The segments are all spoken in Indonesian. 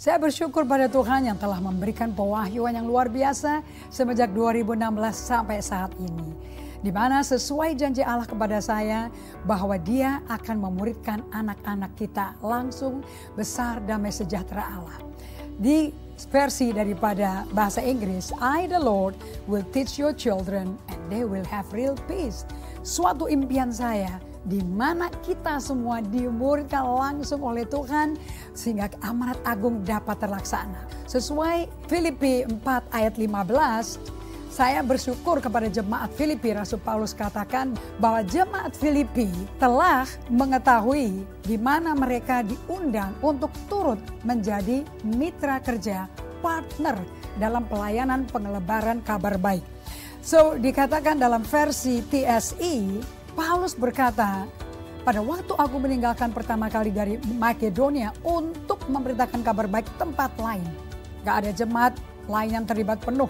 Saya bersyukur pada Tuhan yang telah memberikan pewahyuan yang luar biasa semenjak 2016 sampai saat ini. Di mana sesuai janji Allah kepada saya bahwa Dia akan memuridkan anak-anak kita langsung besar damai sejahtera Allah. Di versi daripada bahasa Inggris, I the Lord will teach your children and they will have real peace. Suatu impian saya di mana kita semua dimuridkan langsung oleh Tuhan sehingga amanat agung dapat terlaksana. Sesuai Filipi 4 ayat 15, saya bersyukur kepada jemaat Filipi. Rasul Paulus katakan bahwa jemaat Filipi telah mengetahui di mana mereka diundang untuk turut menjadi mitra kerja, partner dalam pelayanan pengelebaran kabar baik. So dikatakan dalam versi TSE, Paulus berkata, pada waktu aku meninggalkan pertama kali dari Makedonia untuk memberitakan kabar baik tempat lain. Gak ada jemaat lain yang terlibat penuh.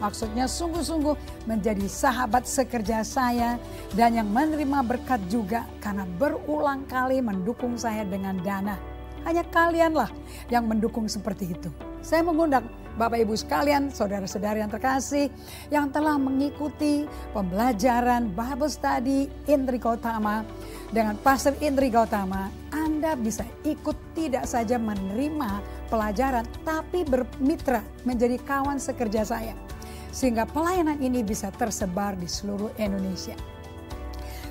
Maksudnya sungguh-sungguh menjadi sahabat sekerja saya dan yang menerima berkat juga karena berulang kali mendukung saya dengan dana. Hanya kalianlah yang mendukung seperti itu. Saya mengundang Bapak Ibu sekalian, saudara-saudara yang terkasih yang telah mengikuti pembelajaran Bible Study Indri Gautama dengan Pastor Indri Gautama. Anda bisa ikut tidak saja menerima pelajaran tapi bermitra menjadi kawan sekerja saya. Sehingga pelayanan ini bisa tersebar di seluruh Indonesia.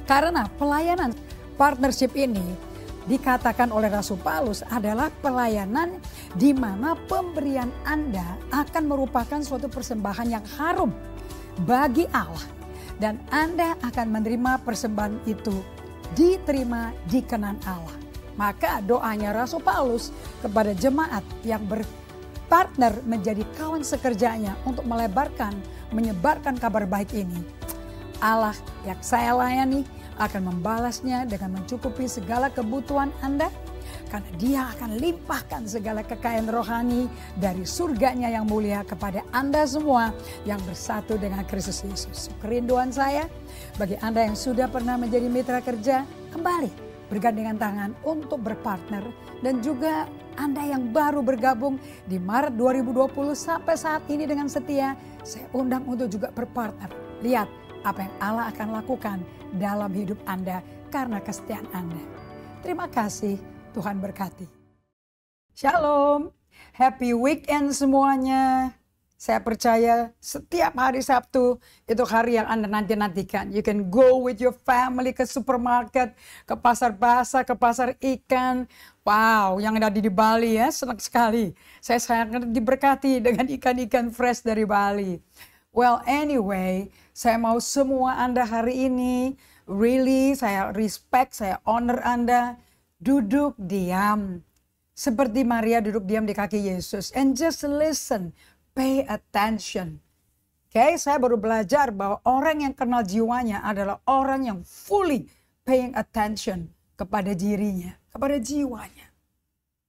Karena pelayanan partnership ini dikatakan oleh Rasul Paulus adalah pelayanan di mana pemberian Anda akan merupakan suatu persembahan yang harum bagi Allah. Dan Anda akan menerima persembahan itu diterima di kenan Allah. Maka doanya Rasul Paulus kepada jemaat yang berpartner menjadi kawan sekerjanya untuk menyebarkan kabar baik ini. Allah yang saya layani akan membalasnya dengan mencukupi segala kebutuhan Anda. Karena Dia akan limpahkan segala kekayaan rohani dari surganya yang mulia kepada Anda semua yang bersatu dengan Kristus Yesus. Kerinduan saya bagi Anda yang sudah pernah menjadi mitra kerja, kembali bergandengan tangan untuk berpartner. Dan juga Anda yang baru bergabung di Maret 2020 sampai saat ini dengan setia, saya undang untuk juga berpartner. Lihat apa yang Allah akan lakukan dalam hidup Anda karena kesetiaan Anda. Terima kasih, Tuhan berkati. Shalom, happy weekend semuanya. Saya percaya setiap hari Sabtu itu hari yang Anda nanti-nantikan. You can go with your family ke supermarket, ke pasar basah, ke pasar ikan. Wow, yang ada di Bali ya, senang sekali. Saya sangat diberkati dengan ikan-ikan fresh dari Bali. Well anyway, saya mau semua Anda hari ini, really saya respect, saya honor Anda. Duduk diam. Seperti Maria duduk diam di kaki Yesus. And just listen, pay attention. Oke, saya baru belajar bahwa orang yang kenal jiwanya adalah orang yang fully paying attention kepada dirinya, kepada jiwanya.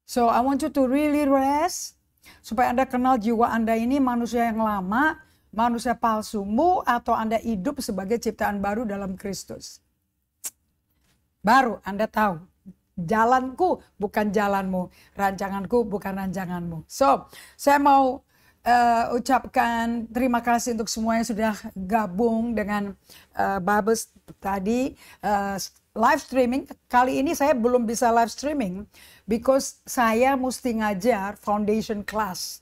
So I want you to really rest, supaya Anda kenal jiwa Anda ini manusia yang lama, manusia palsumu, atau Anda hidup sebagai ciptaan baru dalam Kristus. Baru Anda tahu, jalanku bukan jalanmu, rancanganku bukan rancanganmu. So, saya mau ucapkan terima kasih untuk semua yang sudah gabung dengan Bible tadi live streaming. Kali ini saya belum bisa live streaming because saya mesti ngajar foundation class,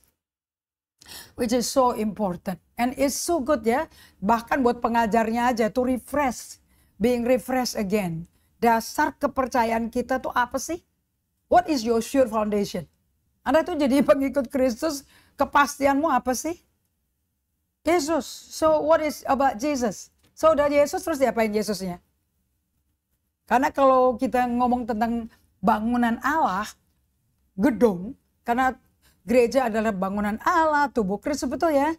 which is so important and it's so good ya. Bahkan buat pengajarnya aja to refresh, being refreshed again. Dasar kepercayaan kita tuh apa sih? What is your sure foundation? Anda tuh jadi pengikut Kristus, kepastianmu apa sih? Yesus. So what is about Jesus? So udah Yesus terus diapain Yesusnya? Karena kalau kita ngomong tentang bangunan Allah, gedung, karena gereja adalah bangunan Allah, tubuh Kristus, betul ya?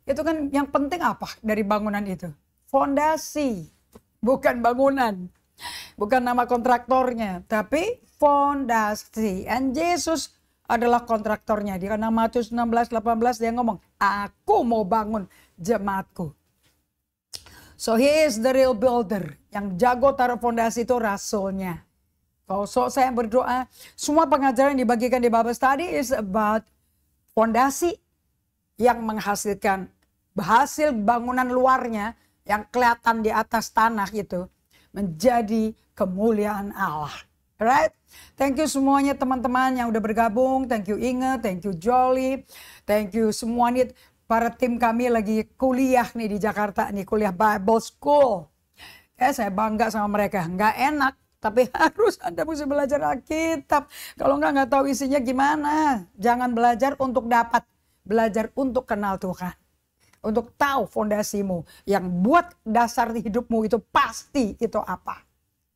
Itu kan yang penting apa dari bangunan itu? Fondasi, bukan bangunan. Bukan nama kontraktornya, tapi fondasi. And Yesus adalah kontraktornya. Di karena Matius 16:18 dia ngomong, aku mau bangun jemaatku. So he is the real builder. Yang jago taruh fondasi itu rasulnya. Kalau saya berdoa, semua pengajaran yang dibagikan di Bible Study is about fondasi yang menghasilkan hasil bangunan luarnya yang kelihatan di atas tanah itu menjadi kemuliaan Allah. Right? Thank you semuanya teman-teman yang udah bergabung. Thank you Inge, thank you Jolly, thank you semua nih. Para tim kami lagi kuliah nih di Jakarta nih, kuliah Bible School. Saya bangga sama mereka. Nggak enak, tapi harus Anda mesti belajar Alkitab. Kalau nggak tahu isinya gimana. Jangan belajar untuk dapat, belajar untuk kenal Tuhan. Untuk tahu fondasimu. Yang buat dasar hidupmu itu pasti itu apa.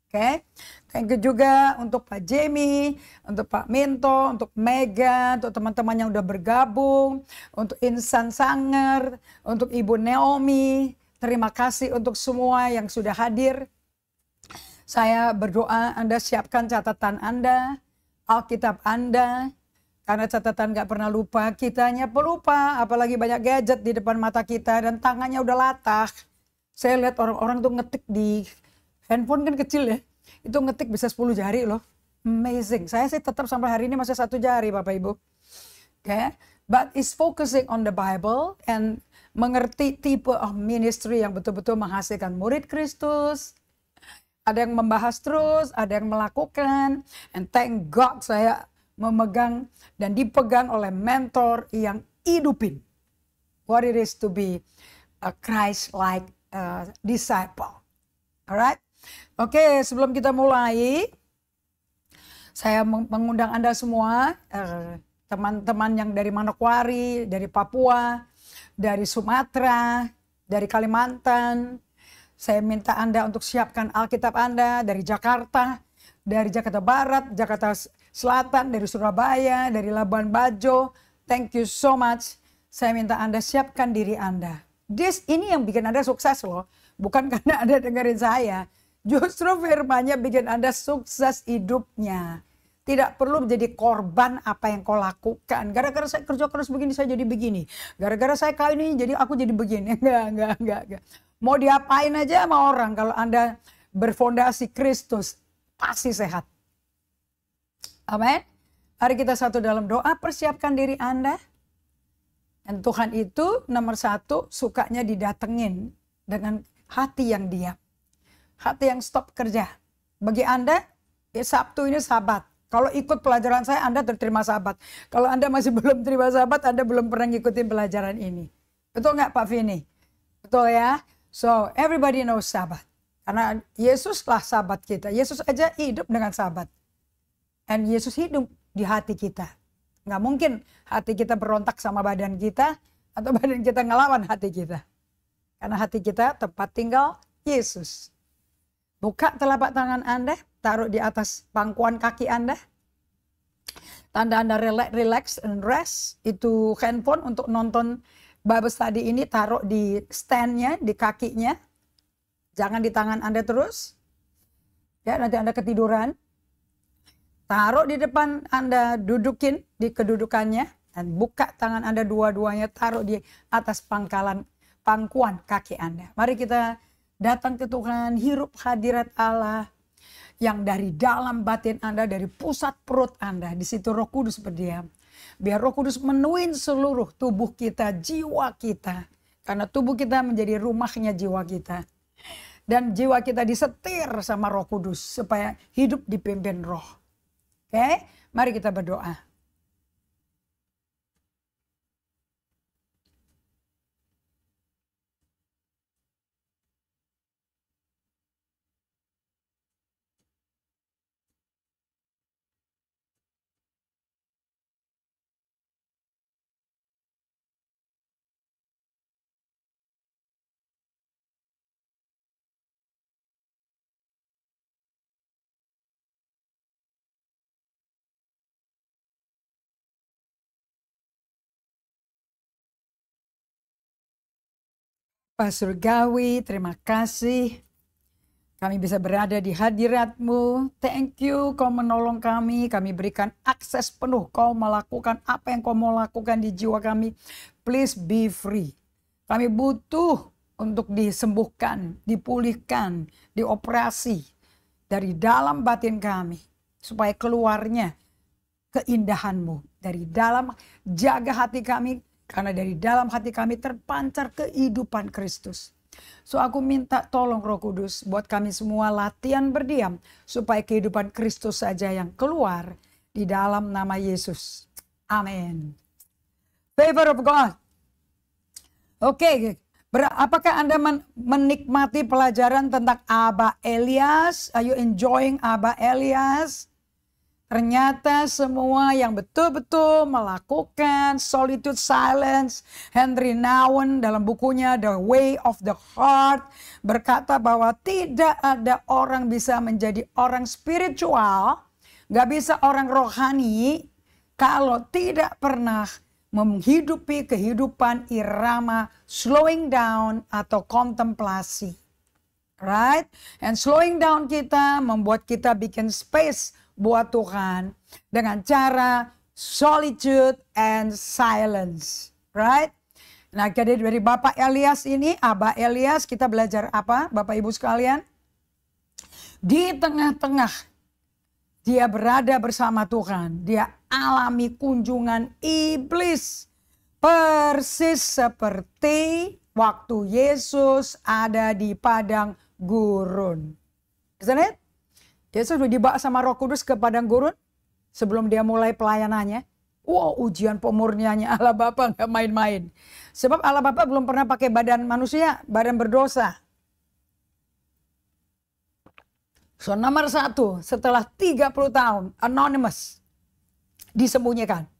Oke, thank you juga untuk Pak Jamie, untuk Pak Minto, untuk Mega, untuk teman-teman yang udah bergabung, untuk Insan Sanger, untuk Ibu Naomi. Terima kasih untuk semua yang sudah hadir. Saya berdoa Anda siapkan catatan Anda, Alkitab Anda, karena catatan gak pernah lupa, kitanya pelupa, apalagi banyak gadget di depan mata kita dan tangannya udah latah. Saya lihat orang-orang tuh ngetik di handphone kan kecil ya, itu ngetik bisa 10 jari loh. Amazing. Saya sih tetap sampai hari ini masih 1 jari Bapak Ibu. Okay? But is focusing on the Bible and mengerti tipe of ministry yang betul-betul menghasilkan murid Kristus. Ada yang membahas terus, ada yang melakukan. And thank God saya memegang dan dipegang oleh mentor yang hidupin what it is to be a Christ-like disciple. Alright? Oke, sebelum kita mulai, saya mengundang Anda semua, teman-teman yang dari Manokwari, dari Papua, dari Sumatera, dari Kalimantan. Saya minta Anda untuk siapkan Alkitab Anda dari Jakarta Barat, Jakarta Selatan, dari Surabaya, dari Labuan Bajo. Thank you so much. Saya minta Anda siapkan diri Anda. Ini yang bikin Anda sukses loh. Bukan karena Anda dengerin saya. Justru firman-Nya bikin Anda sukses hidupnya. Tidak perlu menjadi korban apa yang kau lakukan. Gara-gara saya kerja keras begini, saya jadi begini. Gara-gara saya kawin ini, jadi aku jadi begini. Enggak. Mau diapain aja sama orang. Kalau Anda berfondasi Kristus, pasti sehat. Amin. Mari kita satu dalam doa, persiapkan diri Anda. Dan Tuhan itu nomor 1 sukanya didatengin dengan hati yang diam. Hati yang stop kerja. Bagi Anda, ya Sabtu ini Sabat. Kalau ikut pelajaran saya, Anda terima Sabat. Kalau Anda masih belum terima Sabat, Anda belum pernah ngikutin pelajaran ini. Betul nggak Pak Vini? Betul ya? So, everybody knows Sabat. Karena Yesuslah Sabat kita. Yesus aja hidup dengan Sabat. And Yesus hidup di hati kita. Nggak mungkin hati kita berontak sama badan kita, atau badan kita ngelawan hati kita. Karena hati kita tempat tinggal Yesus. Buka telapak tangan Anda, taruh di atas pangkuan kaki Anda. Tanda Anda relax and rest. Itu handphone untuk nonton Bible Study ini taruh di stand-nya, di kakinya. Jangan di tangan Anda terus. Ya, nanti Anda ketiduran. Taruh di depan Anda, dudukin di kedudukannya. Dan buka tangan Anda dua-duanya, taruh di atas pangkuan kaki Anda. Mari kita datang ke Tuhan, hirup hadirat Allah yang dari dalam batin Anda, dari pusat perut Anda. Di situ Roh Kudus berdiam. Biar Roh Kudus menuin seluruh tubuh kita, jiwa kita. Karena tubuh kita menjadi rumahnya jiwa kita. Dan jiwa kita disetir sama Roh Kudus supaya hidup dipimpin Roh. Oke, mari kita berdoa. Pak Surgawi, terima kasih. Kami bisa berada di hadirat-Mu. Thank you, Kau menolong kami. Kami berikan akses penuh. Kau melakukan apa yang Kau mau lakukan di jiwa kami. Please be free. Kami butuh untuk disembuhkan, dipulihkan, dioperasi dari dalam batin kami. supaya keluarnya keindahanmu dari dalam. Jaga hati kami, karena dari dalam hati kami terpancar kehidupan Kristus. So aku minta tolong Roh Kudus buat kami semua latihan berdiam, supaya kehidupan Kristus saja yang keluar di dalam nama Yesus. Amin. Favor of God. Oke, apakah Anda menikmati pelajaran tentang Abba Elias? Are you enjoying Abba Elias? Ternyata semua yang betul-betul melakukan solitude silence. Henry Nouwen dalam bukunya The Way of the Heart berkata bahwa tidak ada orang bisa menjadi orang spiritual, gak bisa orang rohani, kalau tidak pernah menghidupi kehidupan irama slowing down atau kontemplasi. Right? And slowing down kita membuat kita bikin space buat Tuhan dengan cara solitude and silence. Right? Nah, jadi dari Bapak Elias ini, Abba Elias, kita belajar apa Bapak Ibu sekalian? Di tengah-tengah dia berada bersama Tuhan, dia alami kunjungan iblis. Persis seperti waktu Yesus ada di padang gurun. Isn't it? Yesus dibawa sama Roh Kudus ke padang gurun sebelum dia mulai pelayanannya. Wow, ujian pemurniannya Allah Bapa gak main-main. Sebab Allah Bapa belum pernah pakai badan manusia, badan berdosa. So nomor 1, setelah 30 tahun, anonymous, disembunyikan.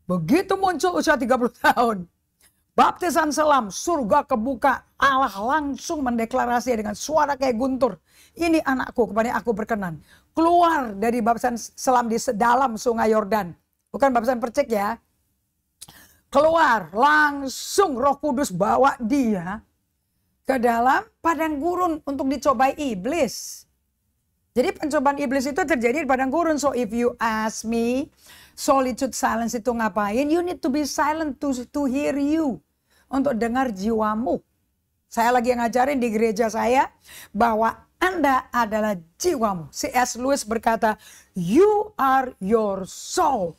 Begitu muncul usia 30 tahun, baptisan selam, surga kebuka, Allah langsung mendeklarasi dengan suara kayak guntur. Ini anakku, kepada aku berkenan. Keluar dari baptisan selam di dalam sungai Yordan. Bukan baptisan percik ya. Keluar, langsung Roh Kudus bawa dia ke dalam padang gurun untuk dicobai iblis. Jadi pencobaan iblis itu terjadi di padang gurun. So if you ask me, solitude silence itu ngapain? You need to be silent to hear you. Untuk dengar jiwamu. Saya lagi ngajarin di gereja saya bahwa Anda adalah jiwamu. C.S. Lewis berkata, you are your soul.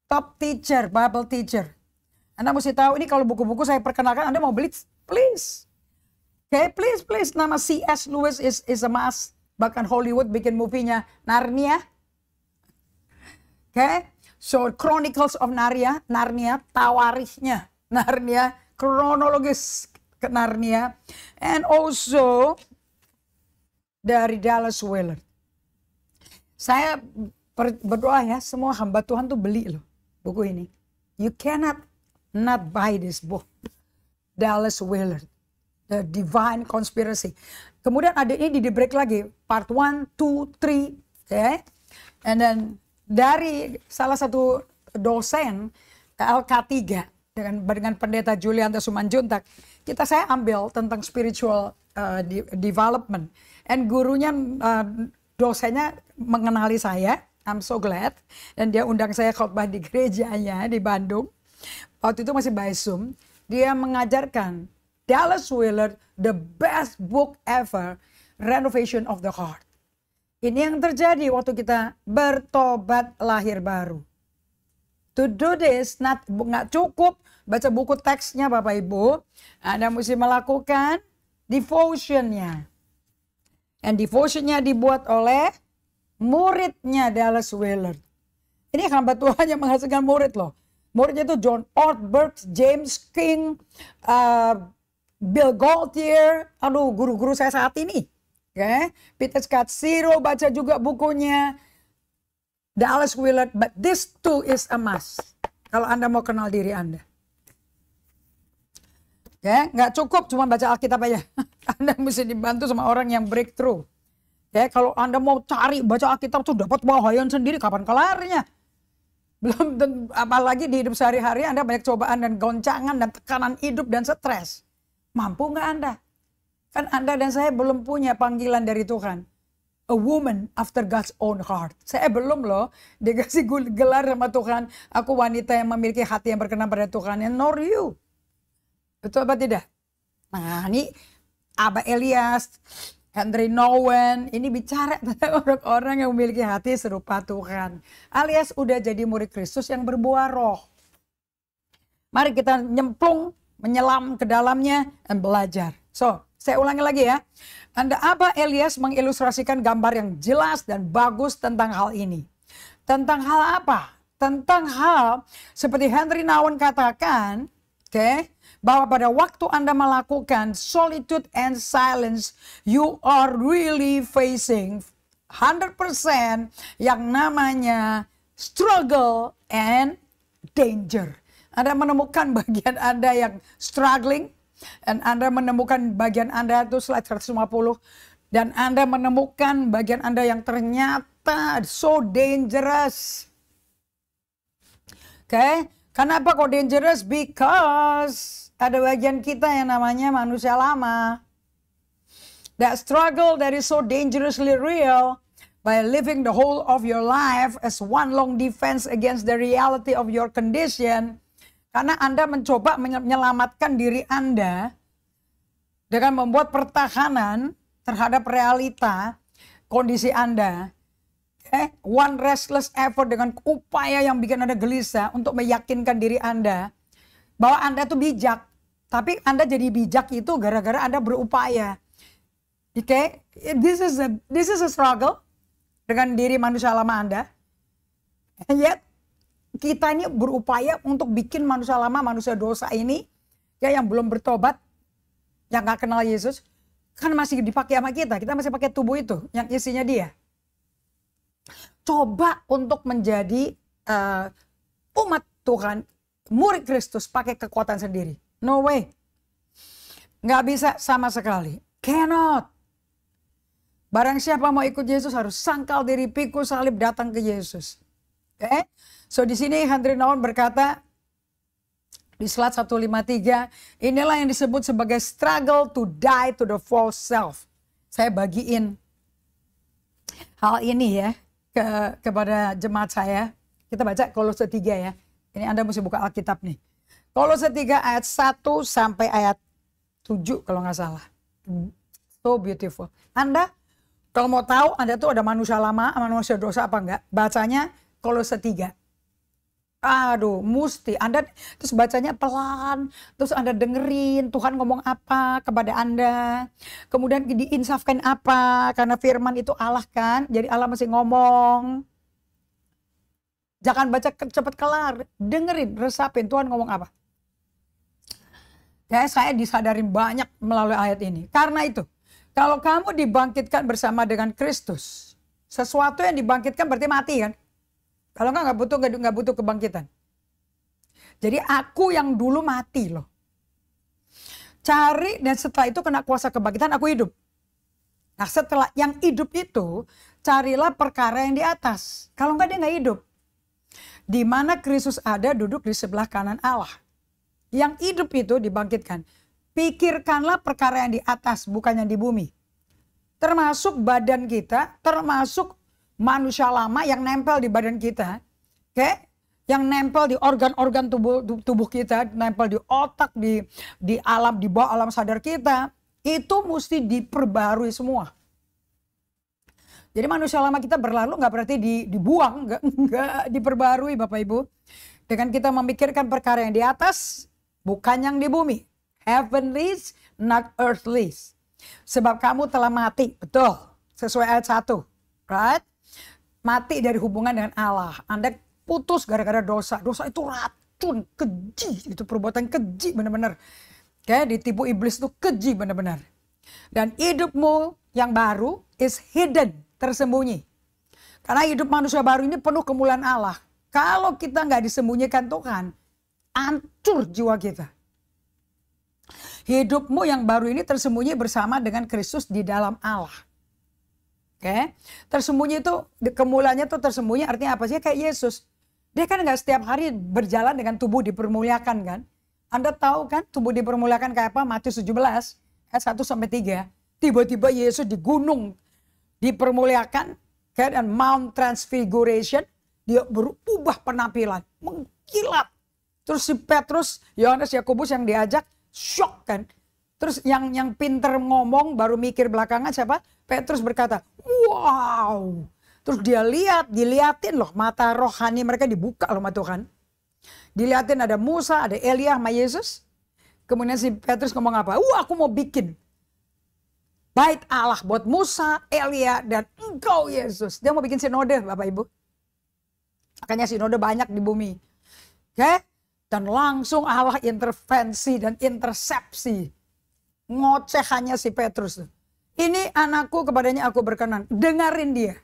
Top teacher, Bible teacher. Anda mesti tahu ini, kalau buku-buku saya perkenalkan, Anda mau beli, please. Okay, please. Nama C.S. Lewis is a must. Bahkan Hollywood bikin movie-nya Narnia. Okay, so Chronicles of Narnia, tawarikhnya Narnia, kronologis ke Narnia. And also dari Dallas Willard. Saya berdoa ya, semua hamba Tuhan tuh beli loh buku ini. You cannot not buy this book. Dallas Willard, The Divine Conspiracy. Kemudian ada ini di break lagi, part 1, 2, 3. Okay? And then dari salah satu dosen LK3 dengan pendeta Julianta Sumanjuntak, saya ambil tentang spiritual development. And gurunya, dosennya mengenali saya, I'm so glad. Dan dia undang saya khotbah di gerejanya di Bandung. Waktu itu masih by Zoom. Dia mengajarkan Dallas Willard, the best book ever, Renovation of the Heart. Ini yang terjadi waktu kita bertobat lahir baru. To do this, nggak cukup baca buku teksnya Bapak Ibu. Anda mesti melakukan devotionnya. And devotionnya dibuat oleh muridnya Dallas Willard. Ini hamba Tuhan yang menghasilkan murid loh. Muridnya itu John Ortberg, James King, Bill Gaultier. Aduh, guru-guru saya saat ini. Okay. Peter Scazzero baca juga bukunya Dallas Willard. But this too is a must. Kalau Anda mau kenal diri Anda. Ya, nggak cukup cuma baca Alkitab aja. Anda mesti dibantu sama orang yang breakthrough. Ya, kalau Anda mau cari baca Alkitab tuh dapat wahayan sendiri, kapan kelarnya? Belum, apalagi di hidup sehari-hari Anda banyak cobaan dan goncangan dan tekanan hidup dan stres. Mampu nggak Anda? Kan Anda dan saya belum punya panggilan dari Tuhan. A woman after God's own heart. Saya belum loh dikasih gelar sama Tuhan. Aku wanita yang memiliki hati yang berkenan pada Tuhan. And nor you. Betul apa tidak? Nah ini Abba Elias, Henry Nouwen ini bicara tentang orang-orang yang memiliki hati serupa Tuhan. Alias udah jadi murid Kristus yang berbuah roh. Mari kita nyemplung, menyelam ke dalamnya dan belajar. So, saya ulangi lagi ya. Abah Elias mengilustrasikan gambar yang jelas dan bagus tentang hal ini. Tentang hal apa? Tentang hal seperti Henry Nouwen katakan, bahwa pada waktu Anda melakukan solitude and silence, you are really facing 100% yang namanya struggle and danger. Anda menemukan bagian Anda yang struggling, dan Anda menemukan bagian Anda itu slide 150, dan Anda menemukan bagian Anda yang ternyata so dangerous. Kenapa kok dangerous? Because ada bagian kita yang namanya manusia lama. That struggle that is so dangerously real by living the whole of your life as one long defense against the reality of your condition. Karena Anda mencoba menyelamatkan diri Anda dengan membuat pertahanan terhadap realita kondisi Anda. One restless effort dengan upaya yang bikin Anda gelisah untuk meyakinkan diri Anda bahwa Anda tuh bijak. Tapi Anda jadi bijak itu gara-gara Anda berupaya. This is a struggle dengan diri manusia lama Anda. And yet, kita ini berupaya untuk bikin manusia lama, manusia dosa ini, yang belum bertobat, yang gak kenal Yesus, kan masih dipakai sama kita. Kita masih pakai tubuh itu, yang isinya dia. Coba untuk menjadi umat Tuhan, murid Kristus pakai kekuatan sendiri. No way. Nggak bisa sama sekali. Cannot. Barang siapa mau ikut Yesus harus sangkal diri, pikul salib, datang ke Yesus. So di sini Henry Nouwen berkata di slide 153, inilah yang disebut sebagai struggle to die to the false self. Saya bagiin hal ini ya kepada jemaat saya. Kita baca Kolose 3 ya. Ini Anda mesti buka Alkitab nih. Kolose 3 ayat 1 sampai ayat 7 kalau nggak salah. So beautiful. Anda kalau mau tahu Anda tuh ada manusia lama, manusia dosa apa enggak, bacanya Kolose 3. Aduh, mesti Anda terus bacanya pelan, terus Anda dengerin Tuhan ngomong apa kepada Anda. Kemudian diinsafkan apa, karena firman itu Allah kan, jadi Allah mesti ngomong. Jangan baca cepat kelar, dengerin, resapin Tuhan ngomong apa. Ya, saya disadarin banyak melalui ayat ini. Karena itu, kalau kamu dibangkitkan bersama dengan Kristus, sesuatu yang dibangkitkan berarti mati kan? Kalau nggak butuh kebangkitan. Jadi aku yang dulu mati loh. Cari dan setelah itu kena kuasa kebangkitan aku hidup. Nah setelah yang hidup itu, carilah perkara yang di atas. Kalau nggak dia nggak hidup. Di mana Kristus ada duduk di sebelah kanan Allah. Yang hidup itu dibangkitkan. Pikirkanlah perkara yang di atas, bukan yang di bumi. Termasuk badan kita, termasuk manusia lama yang nempel di badan kita. Yang nempel di organ-organ tubuh kita, nempel di otak, di alam, di bawah alam sadar kita. Itu mesti diperbarui semua. Jadi manusia lama kita berlalu nggak berarti dibuang, nggak diperbarui Bapak Ibu. Dengan kita memikirkan perkara yang di atas, bukan yang di bumi. Heavenlies, not earthlies. Sebab kamu telah mati, betul. Sesuai ayat 1. Right? Mati dari hubungan dengan Allah. Anda putus gara-gara dosa. Dosa itu racun, keji. Itu perbuatan keji benar-benar. Ditipu iblis itu keji benar-benar. Dan hidupmu yang baru is hidden, tersembunyi. Karena hidup manusia baru ini penuh kemuliaan Allah. Kalau kita nggak disembunyikan Tuhan, hancur jiwa kita. Hidupmu yang baru ini tersembunyi bersama dengan Kristus di dalam Allah. Tersembunyi itu, kemuliaannya itu tersembunyi artinya apa sih? Kayak Yesus. Dia kan nggak setiap hari berjalan dengan tubuh dipermuliakan kan? Anda tahu kan tubuh dipermuliakan kayak apa? Matius 17 ayat 1-3. Tiba-tiba Yesus di gunung dipermuliakan dan Mount Transfiguration, dia berubah penampilan, mengkilat. Terus si Petrus, Yohanes, Yakobus yang diajak shock kan. Terus yang pinter ngomong baru mikir belakangan siapa? Petrus berkata, wow. Terus dia diliatin loh, mata rohani mereka dibuka loh sama Tuhan. Diliatin ada Musa, ada Elia sama Yesus. Kemudian si Petrus ngomong apa? Aku mau bikin bait Allah buat Musa, Elia, dan engkau Yesus. Dia mau bikin sinode Bapak Ibu. Makanya sinode banyak di bumi. Oke? Dan langsung Allah intervensi dan intersepsi. Ngoceh hanya si Petrus. Ini anakku, kepadanya aku berkenan. Dengarin dia.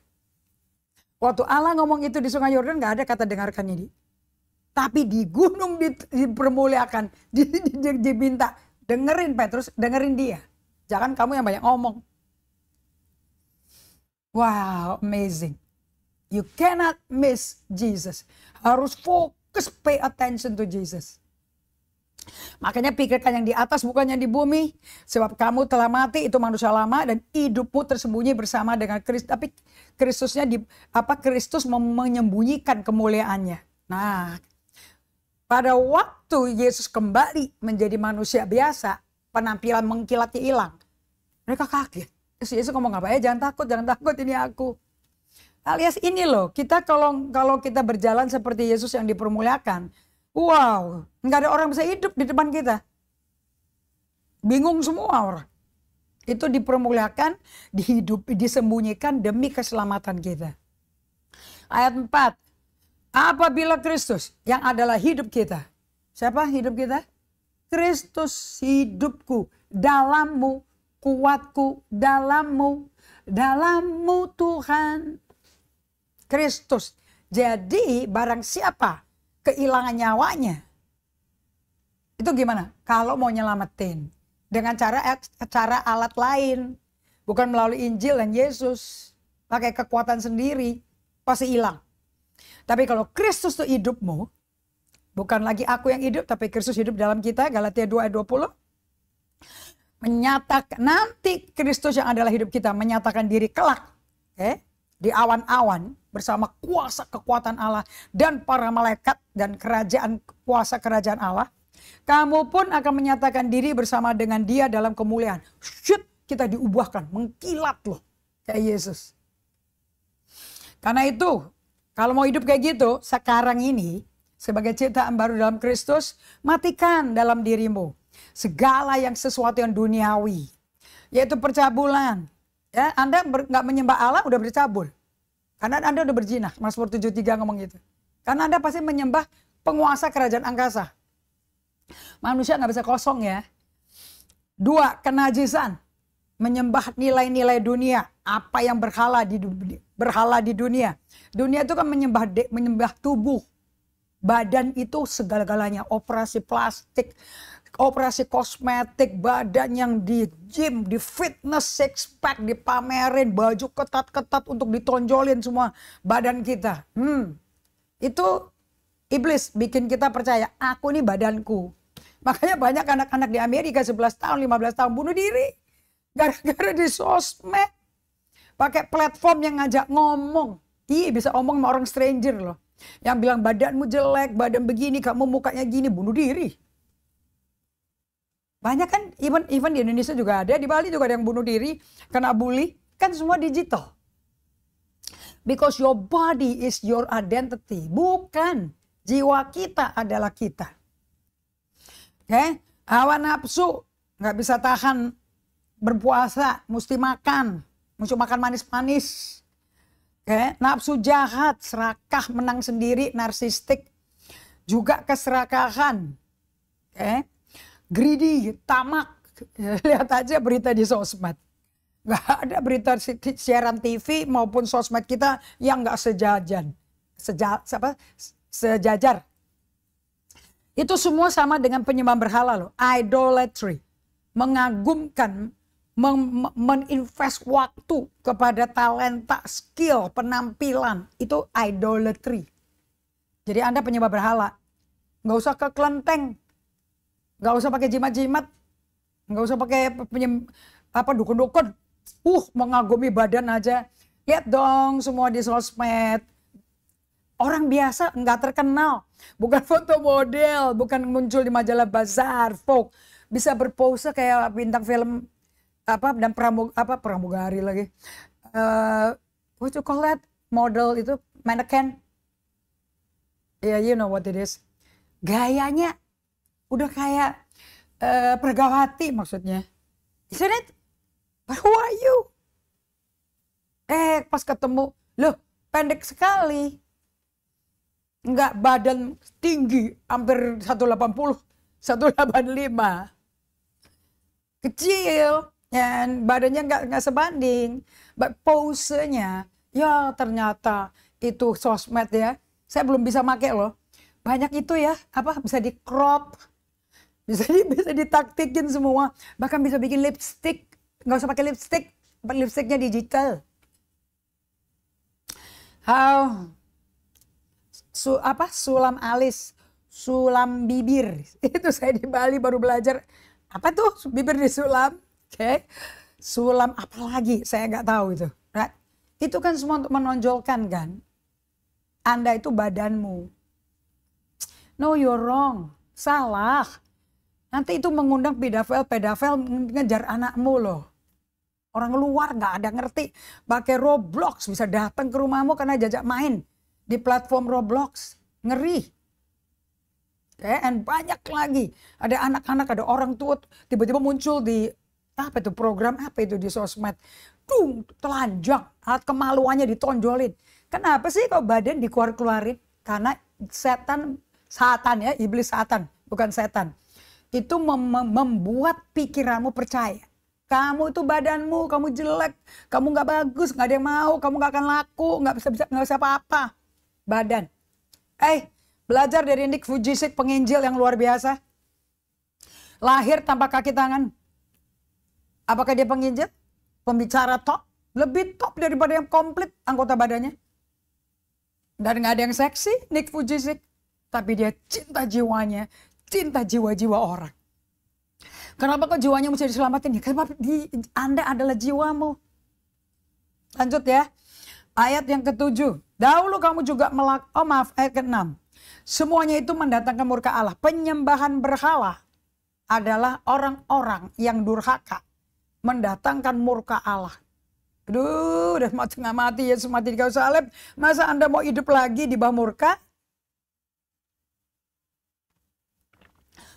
Waktu Allah ngomong itu di Sungai Yordan gak ada kata dengarkan ini. Tapi di gunung dipermuliakan. Diminta. Dengerin Petrus, dengerin dia. Jangan kamu yang banyak ngomong. Wow, amazing. You cannot miss Jesus. Harus fokus, pay attention to Jesus. Makanya pikirkan yang di atas bukan yang di bumi. Sebab kamu telah mati, itu manusia lama, dan hidupmu tersembunyi bersama dengan Kristus. Tapi Kristus menyembunyikan kemuliaannya. Nah, pada waktu Yesus kembali menjadi manusia biasa, penampilan mengkilatnya hilang. Mereka kaget. Yesus ngomong apa? Jangan takut ini aku. Alias ini loh, kita kalau kita berjalan seperti Yesus yang dipermuliakan, wow, nggak ada orang bisa hidup di depan kita. Bingung semua orang. Itu dipermuliakan, disembunyikan demi keselamatan kita. Ayat 4. Apabila Kristus yang adalah hidup kita. Siapa hidup kita? Kristus hidupku, dalammu, kuatku, dalammu Tuhan. Kristus. Jadi barang siapa kehilangan nyawanya. Itu gimana? Kalau mau nyelamatin. Dengan cara alat lain. Bukan melalui Injil dan Yesus. Pakai kekuatan sendiri. Pasti hilang. Tapi kalau Kristus itu hidupmu. Bukan lagi aku yang hidup. Tapi Kristus hidup dalam kita. Galatia 2 ayat 20. Menyatakan. Nanti Kristus yang adalah hidup kita. Menyatakan diri kelak. Di awan-awan. Bersama kuasa kekuatan Allah. Dan para malaikat. Dan kuasa kerajaan Allah. Kamu pun akan menyatakan diri bersama dengan dia dalam kemuliaan. Kita diubahkan. Mengkilat loh. Kayak Yesus. Karena itu. Kalau mau hidup kayak gitu. Sekarang ini. Sebagai ciptaan baru dalam Kristus. Matikan dalam dirimu. Segala yang sesuatu yang duniawi. Yaitu percabulan. Ya, Anda nggak menyembah Allah udah bercabul. Karena Anda udah berzina. Mazmur 73 ngomong gitu. Karena Anda pasti menyembah penguasa kerajaan angkasa. Manusia nggak bisa kosong ya. 2, kenajisan. Menyembah nilai-nilai dunia. Apa yang berhala di dunia. Dunia itu kan menyembah tubuh. Badan itu segala-galanya. Operasi plastik, operasi kosmetik, badan yang di gym, di fitness, six pack, dipamerin, baju ketat-ketat untuk ditonjolin semua badan kita. Itu iblis bikin kita percaya, aku nih badanku. Makanya banyak anak-anak di Amerika 11 tahun, 15 tahun bunuh diri. Gara-gara di sosmed. Pakai platform yang ngajak ngomong. Bisa ngomong sama orang stranger loh. Yang bilang badanmu jelek, badan begini, kamu mukanya gini, bunuh diri. Banyak kan, even di Indonesia juga ada, di Bali juga ada yang bunuh diri, kena bully, kan semua digital. Because your body is your identity. Bukan, jiwa kita adalah kita. Hawa nafsu, gak bisa tahan berpuasa, mesti makan manis-manis. Nafsu jahat, serakah, menang sendiri, narsistik, juga keserakahan. Greedy, tamak. Lihat aja berita di sosmed. Gak ada berita siaran TV maupun sosmed kita yang gak sejajar. Itu semua sama dengan penyembahan berhala loh. Idolatry. Mengagumkan, meninvest waktu kepada talenta, skill, penampilan. Itu idolatry. Jadi Anda penyembah berhala. Gak usah ke kelenteng. Gak usah pakai jimat-jimat. Gak usah pakai dukun-dukun. Mengagumi badan aja. Lihat dong semua di sosmed. Orang biasa gak terkenal. Bukan foto model. Bukan muncul di majalah Bazaar, Vogue. bisa berpose kayak bintang film apa dan pramugari lagi. What you call that? Model itu mannequin. Yeah, you know what it is. Gayanya udah kayak Pergawati maksudnya. Isn't it? But who are you? Pas ketemu, loh pendek sekali. Enggak, badan tinggi, hampir 180, 185. Kecil, dan badannya enggak sebanding. But posenya, ya ternyata itu sosmed ya. Saya belum bisa pakai loh. Banyak itu ya, bisa di crop, bisa ditaktikin semua. Bahkan bisa bikin lipstick, nggak usah pakai lipstick, lipsticknya digital. Sulam alis, sulam bibir. Itu saya di Bali baru belajar. Apa tuh bibir disulam? Oke. Sulam apa lagi? Saya nggak tahu itu. Right? Itu kan semua untuk menonjolkan kan. Anda itu badanmu. No, you're wrong. Salah. Nanti itu mengundang pedofil ngejar anakmu loh. Orang luar nggak ada ngerti. Pakai Roblox bisa datang ke rumahmu karena jajak main di platform Roblox. Ngeri. And banyak lagi. Ada anak-anak, ada orang tua tiba-tiba muncul di program apa itu di sosmed. Telanjang, alat kemaluannya ditonjolin. Kenapa sih kalau badan dikeluarin? Karena satan ya, iblis satan, bukan setan. Itu membuat pikiranmu percaya. Kamu itu badanmu, kamu jelek, kamu nggak bagus, nggak ada yang mau, kamu nggak akan laku, nggak bisa apa-apa. Badan. Belajar dari Nick Vujicic, penginjil yang luar biasa. Lahir tanpa kaki tangan. Apakah dia penginjil? Pembicara top, lebih top daripada yang komplit anggota badannya. Dan nggak ada yang seksi, Nick Vujicic. Tapi dia cinta jiwanya, cinta jiwa-jiwa orang. Kenapa kok jiwanya mesti diselamatin? Karena Anda adalah jiwamu. Lanjut ya. Ayat yang ke-7. Dahulu kamu juga ayat ke-6. Semuanya itu mendatangkan murka Allah. Penyembahan berhala adalah orang-orang yang durhaka. Mendatangkan murka Allah. Aduh, udah tengah mati, Yesus mati di kayu salib. Masa Anda mau hidup lagi di bawah murka?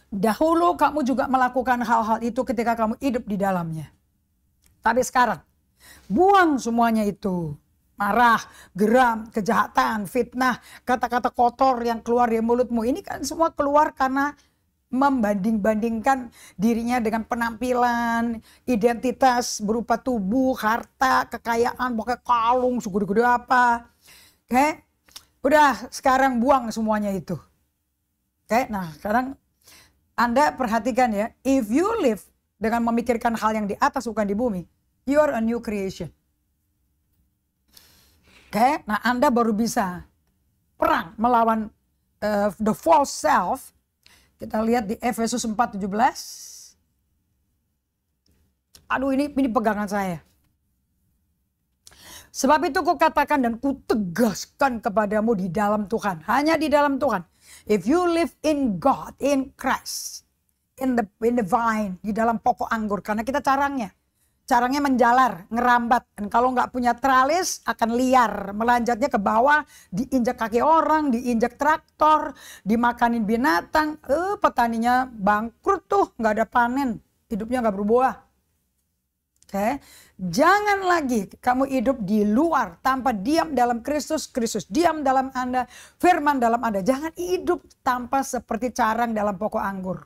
Dahulu kamu juga melakukan hal-hal itu ketika kamu hidup di dalamnya. Tapi sekarang, buang semuanya itu. Marah, geram, kejahatan, fitnah, kata-kata kotor yang keluar dari mulutmu. Ini kan semua keluar karena membanding-bandingkan dirinya dengan penampilan, identitas berupa tubuh, harta, kekayaan, pokoknya kalung, segede-gede apa. Oke, udah sekarang buang semuanya itu. Oke, nah sekarang Anda perhatikan ya, if you live dengan memikirkan hal yang di atas bukan di bumi, you are a new creation. Oke, nah Anda baru bisa perang melawan the false self. Kita lihat di Efesus 4:17. Aduh, ini pegangan saya. Sebab itu kukatakan dan kutegaskan kepadamu di dalam Tuhan. Hanya di dalam Tuhan. If you live in God, in Christ, in the vine, di dalam pokok anggur. Karena kita carangnya menjalar, ngerambat. Dan kalau nggak punya teralis akan liar. Melanjatnya ke bawah, diinjak kaki orang, diinjak traktor, dimakanin binatang. Petaninya bangkrut tuh, nggak ada panen. Hidupnya nggak berbuah. Oke, jangan lagi kamu hidup di luar tanpa diam dalam Kristus, Kristus diam dalam Anda, firman dalam Anda. Jangan hidup tanpa seperti carang dalam pokok anggur.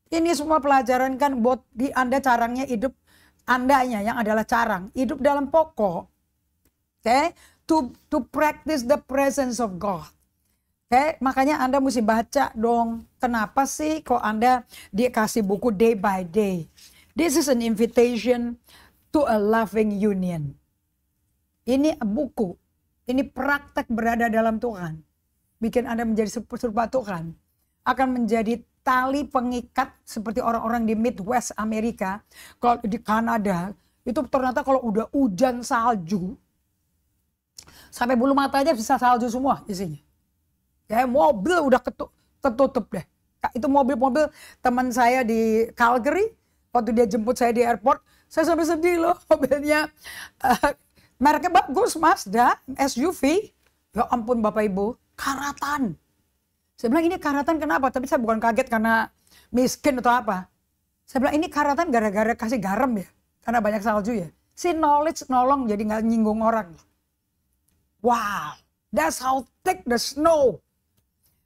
Ini semua pelajaran kan buat di Anda carangnya hidup, Andanya yang adalah carang, hidup dalam pokok. Oke, to practice the presence of God. Oke, makanya Anda mesti baca dong. Kenapa sih kok Anda dikasih buku day by day? This is an invitation to a loving union. Ini buku, ini praktek berada dalam Tuhan. Bikin Anda menjadi serupa Tuhan. Akan menjadi tali pengikat seperti orang-orang di Midwest Amerika. Kalau di Kanada, itu ternyata kalau udah hujan salju, sampai bulu matanya bisa salju semua isinya. Kayak mobil udah ketutup deh. Itu mobil-mobil teman saya di Calgary, waktu dia jemput saya di airport, saya sampai sedih loh, mobilnya mereknya bagus, Mazda, SUV. Ya ampun Bapak Ibu, karatan. Saya bilang ini karatan kenapa? Tapi saya bukan kaget karena miskin atau apa. Saya bilang ini karatan gara-gara kasih garam ya, karena banyak salju ya. Si knowledge nolong jadi nggak nyinggung orang. Wow, that's how thick the snow.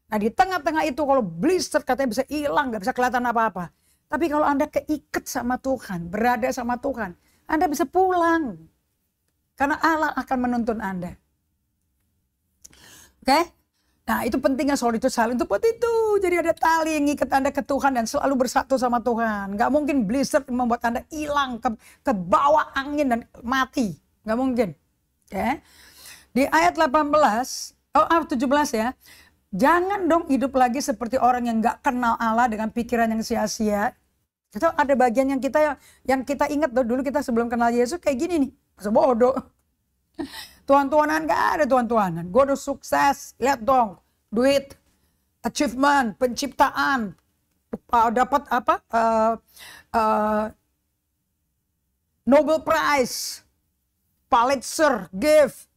Nah di tengah-tengah itu kalau blister katanya bisa hilang, nggak bisa kelihatan apa-apa. Tapi kalau Anda keikat sama Tuhan, berada sama Tuhan, Anda bisa pulang. Karena Allah akan menuntun Anda. Oke? Nah itu pentingnya solitude silent itu buat itu. Jadi ada tali yang ngikat Anda ke Tuhan dan selalu bersatu sama Tuhan. Gak mungkin blizzard membuat Anda hilang ke bawah angin dan mati. Gak mungkin. Oke? Di ayat 17 ya. Jangan dong hidup lagi seperti orang yang gak kenal Allah dengan pikiran yang sia-sia. Itu ada bagian yang kita ingat dulu kita sebelum kenal Yesus kayak gini nih. Masa bodoh. Tuhan-tuhanan gak ada tuhan-tuhanan. Gue udah sukses. Lihat dong. Duit. Achievement. Penciptaan. Dapat apa? Nobel Prize. Pulitzer. Gift.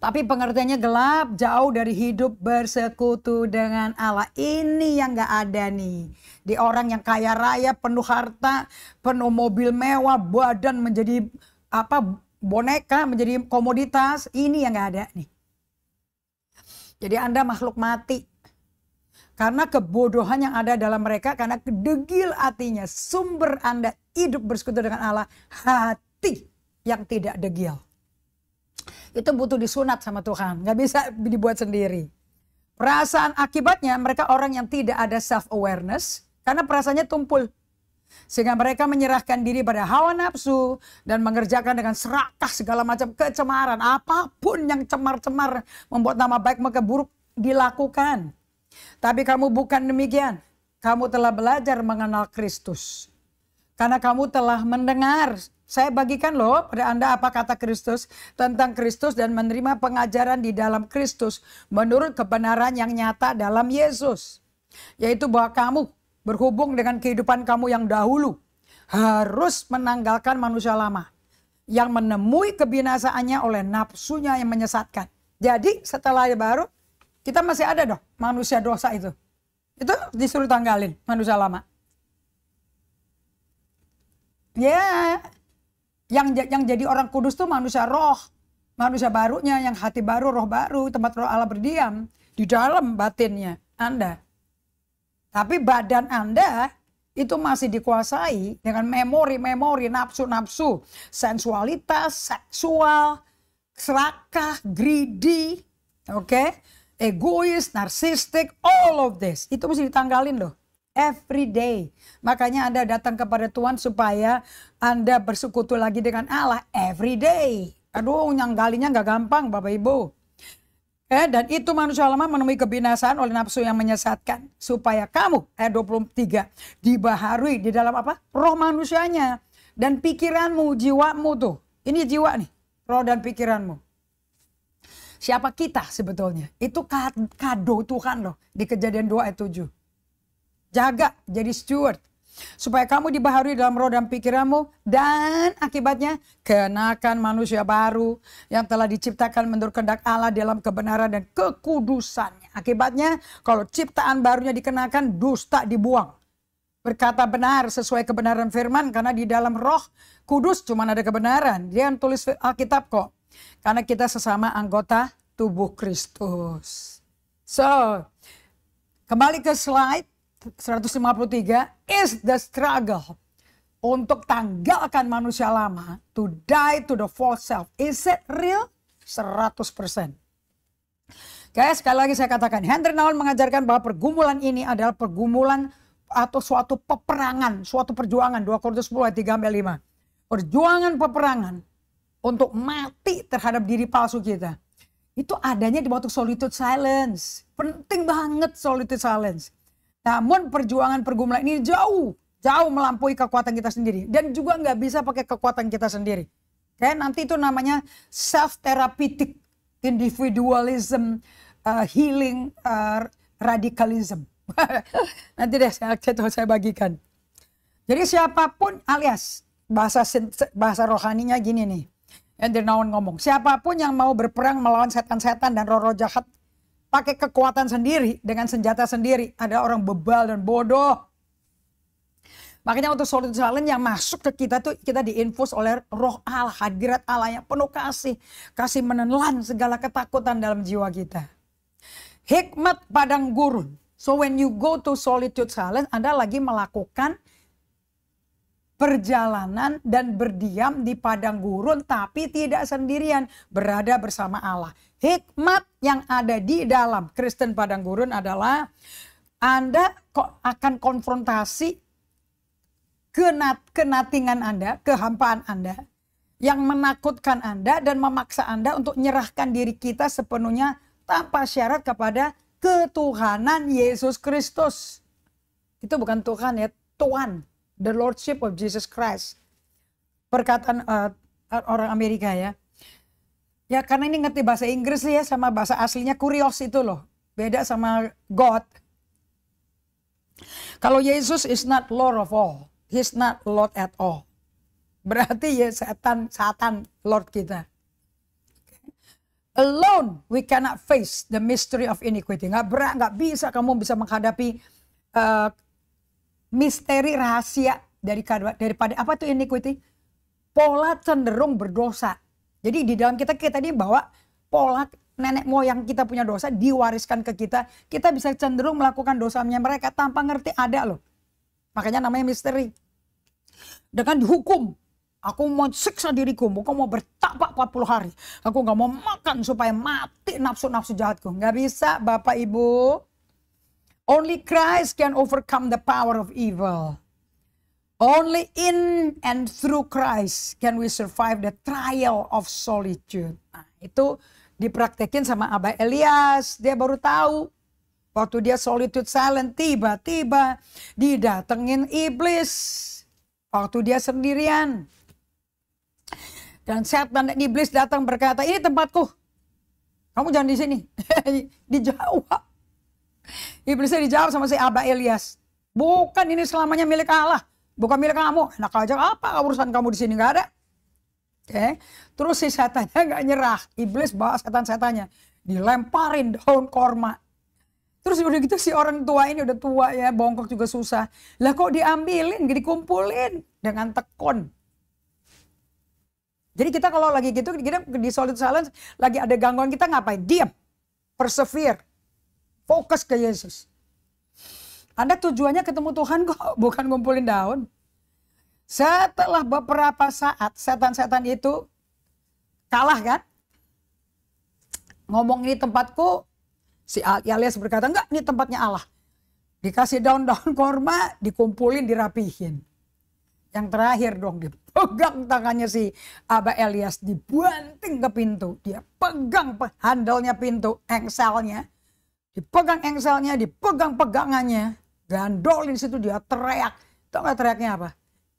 Tapi pengertiannya gelap, jauh dari hidup bersekutu dengan Allah. Ini yang gak ada nih. Di orang yang kaya raya, penuh harta, penuh mobil mewah, badan menjadi boneka, menjadi komoditas. Ini yang gak ada nih. Jadi Anda makhluk mati. Karena kebodohan yang ada dalam mereka, karena kedegil hatinya. Sumber Anda hidup bersekutu dengan Allah, hati yang tidak degil. Itu butuh disunat sama Tuhan. Gak bisa dibuat sendiri. Perasaan akibatnya mereka orang yang tidak ada self-awareness. Karena perasaannya tumpul. Sehingga mereka menyerahkan diri pada hawa nafsu. Dan mengerjakan dengan serakah segala macam kecemaran. Apapun yang cemar-cemar membuat nama baik mereka buruk dilakukan. Tapi kamu bukan demikian. Kamu telah belajar mengenal Kristus. Karena kamu telah mendengar. Saya bagikan loh pada Anda apa kata Kristus tentang Kristus dan menerima pengajaran di dalam Kristus menurut kebenaran yang nyata dalam Yesus. Yaitu bahwa kamu berhubung dengan kehidupan kamu yang dahulu harus menanggalkan manusia lama yang menemui kebinasaannya oleh nafsunya yang menyesatkan. Jadi setelah baru kita masih ada dong manusia dosa itu. Itu disuruh tanggalin manusia lama. Ya. Yang jadi orang kudus tuh manusia roh. Manusia barunya yang hati baru, roh baru. Tempat roh Allah berdiam. Di dalam batinnya Anda. Tapi badan Anda itu masih dikuasai dengan memori-memori, nafsu-nafsu. Sensualitas, seksual, serakah, greedy. Egois, narsistik, all of this. Itu mesti ditanggalin loh. Every day. Makanya Anda datang kepada Tuhan supaya Anda bersekutu lagi dengan Allah every day. Aduh, nyanggalinya gak gampang Bapak Ibu. Dan itu manusia lama menemui kebinasaan oleh nafsu yang menyesatkan. Supaya kamu, ayat 23, dibaharui di dalam apa? Roh manusianya. Dan pikiranmu, jiwamu tuh. Ini jiwa nih, roh dan pikiranmu. Siapa kita sebetulnya? Itu kado Tuhan loh. Di Kejadian 2 ayat 7. Jaga, jadi steward. Supaya kamu dibaharui dalam roh dan pikiranmu. Dan akibatnya kenakan manusia baru. Yang telah diciptakan menurut kehendak Allah dalam kebenaran dan kekudusannya. Akibatnya kalau ciptaan barunya dikenakan, dusta dibuang. Berkata benar sesuai kebenaran firman. Karena di dalam roh kudus cuma ada kebenaran. Dia yang tulis Alkitab kok. Karena kita sesama anggota tubuh Kristus. So, kembali ke slide. 153 is the struggle untuk tanggalkan manusia lama, to die to the false self. Is it real? 100%. Guys, sekali lagi saya katakan, Henry Nouwen mengajarkan bahwa pergumulan ini adalah pergumulan atau suatu peperangan, suatu perjuangan. 2 Korintus 10 ayat 3-5. Perjuangan peperangan untuk mati terhadap diri palsu kita. Itu adanya di waktu solitude silence. Penting banget solitude silence. Namun perjuangan pergumulan ini jauh melampaui kekuatan kita sendiri. Dan juga nggak bisa pakai kekuatan kita sendiri. Nanti itu namanya self-therapeutic individualism, healing, radicalism. Nanti deh saya bagikan. Jadi siapapun alias bahasa rohaninya gini nih. Yang Dernawan ngomong, siapapun yang mau berperang melawan setan-setan dan roh-roh jahat pakai kekuatan sendiri dengan senjata sendiri, ada orang bebal dan bodoh. Makanya untuk Solid Challenge yang masuk ke kita tuh kita diinfus oleh roh Allah, hadirat Allah yang penuh kasih menelan segala ketakutan dalam jiwa kita. Hikmat padang gurun. So when you go to Solitude Challenge, Anda lagi melakukan perjalanan dan berdiam di padang gurun tapi tidak sendirian, berada bersama Allah. Hikmat yang ada di dalam Kristen padang gurun adalah Anda kok akan konfrontasi kenatingan Anda, kehampaan Anda yang menakutkan Anda dan memaksa Anda untuk menyerahkan diri kita sepenuhnya tanpa syarat kepada ketuhanan Yesus Kristus. Itu bukan Tuhan ya, Tuhan. The Lordship of Jesus Christ. Perkataan orang Amerika ya. Ya karena ini ngerti bahasa Inggris ya sama bahasa aslinya kurios itu loh. Beda sama God. Kalau Yesus is not Lord of all. He's not Lord at all. Berarti ya Satan Lord kita. Alone we cannot face the mystery of iniquity. Nggak bisa kamu bisa menghadapi misteri rahasia daripada apa tuh iniquity? Pola cenderung berdosa. Jadi di dalam kita ini bawa pola nenek moyang kita punya dosa diwariskan ke kita. Kita bisa cenderung melakukan dosanya mereka tanpa ngerti ada loh. Makanya namanya misteri. Dengan dihukum. Aku mau siksa diriku. Aku mau bertapa 40 hari. Aku gak mau makan supaya mati nafsu-nafsu jahatku. Gak bisa Bapak Ibu. Only Christ can overcome the power of evil. Only in and through Christ can we survive the trial of solitude. Nah, itu dipraktekin sama Abah Elias. Dia baru tahu. Waktu dia solitude silent, tiba-tiba didatengin iblis. Waktu dia sendirian. Dan setan dan iblis datang berkata, ini tempatku. Kamu jangan di sini. Dijawab. Iblisnya dijawab sama si Abah Elias. Bukan ini selamanya milik Allah. Bukan milik kamu. Enak aja apa urusan kamu di sini nggak ada. Oke. Terus si setannya nggak nyerah. Iblis bawa setan-setannya. Dilemparin daun korma. Terus udah gitu si orang tua ini udah tua ya. Bongkok juga susah. Lah kok diambilin, dikumpulin dengan tekun. Jadi kita kalau lagi gitu, kita di Solid Silence lagi ada gangguan kita ngapain? Diam. Persevere. Fokus ke Yesus. Anda tujuannya ketemu Tuhan kok, bukan ngumpulin daun. Setelah beberapa saat setan-setan itu kalah kan? Ngomong ini tempatku, si Elias berkata enggak ini tempatnya Allah. Dikasih daun-daun korma, dikumpulin, dirapihin. Yang terakhir dong dipegang tangannya si Abah Elias, dibanting ke pintu. Dia pegang handalnya pintu, engselnya. Dipegang engselnya, dipegang pegangannya. Gandolin situ dia teriak. Tahu gak teriaknya apa?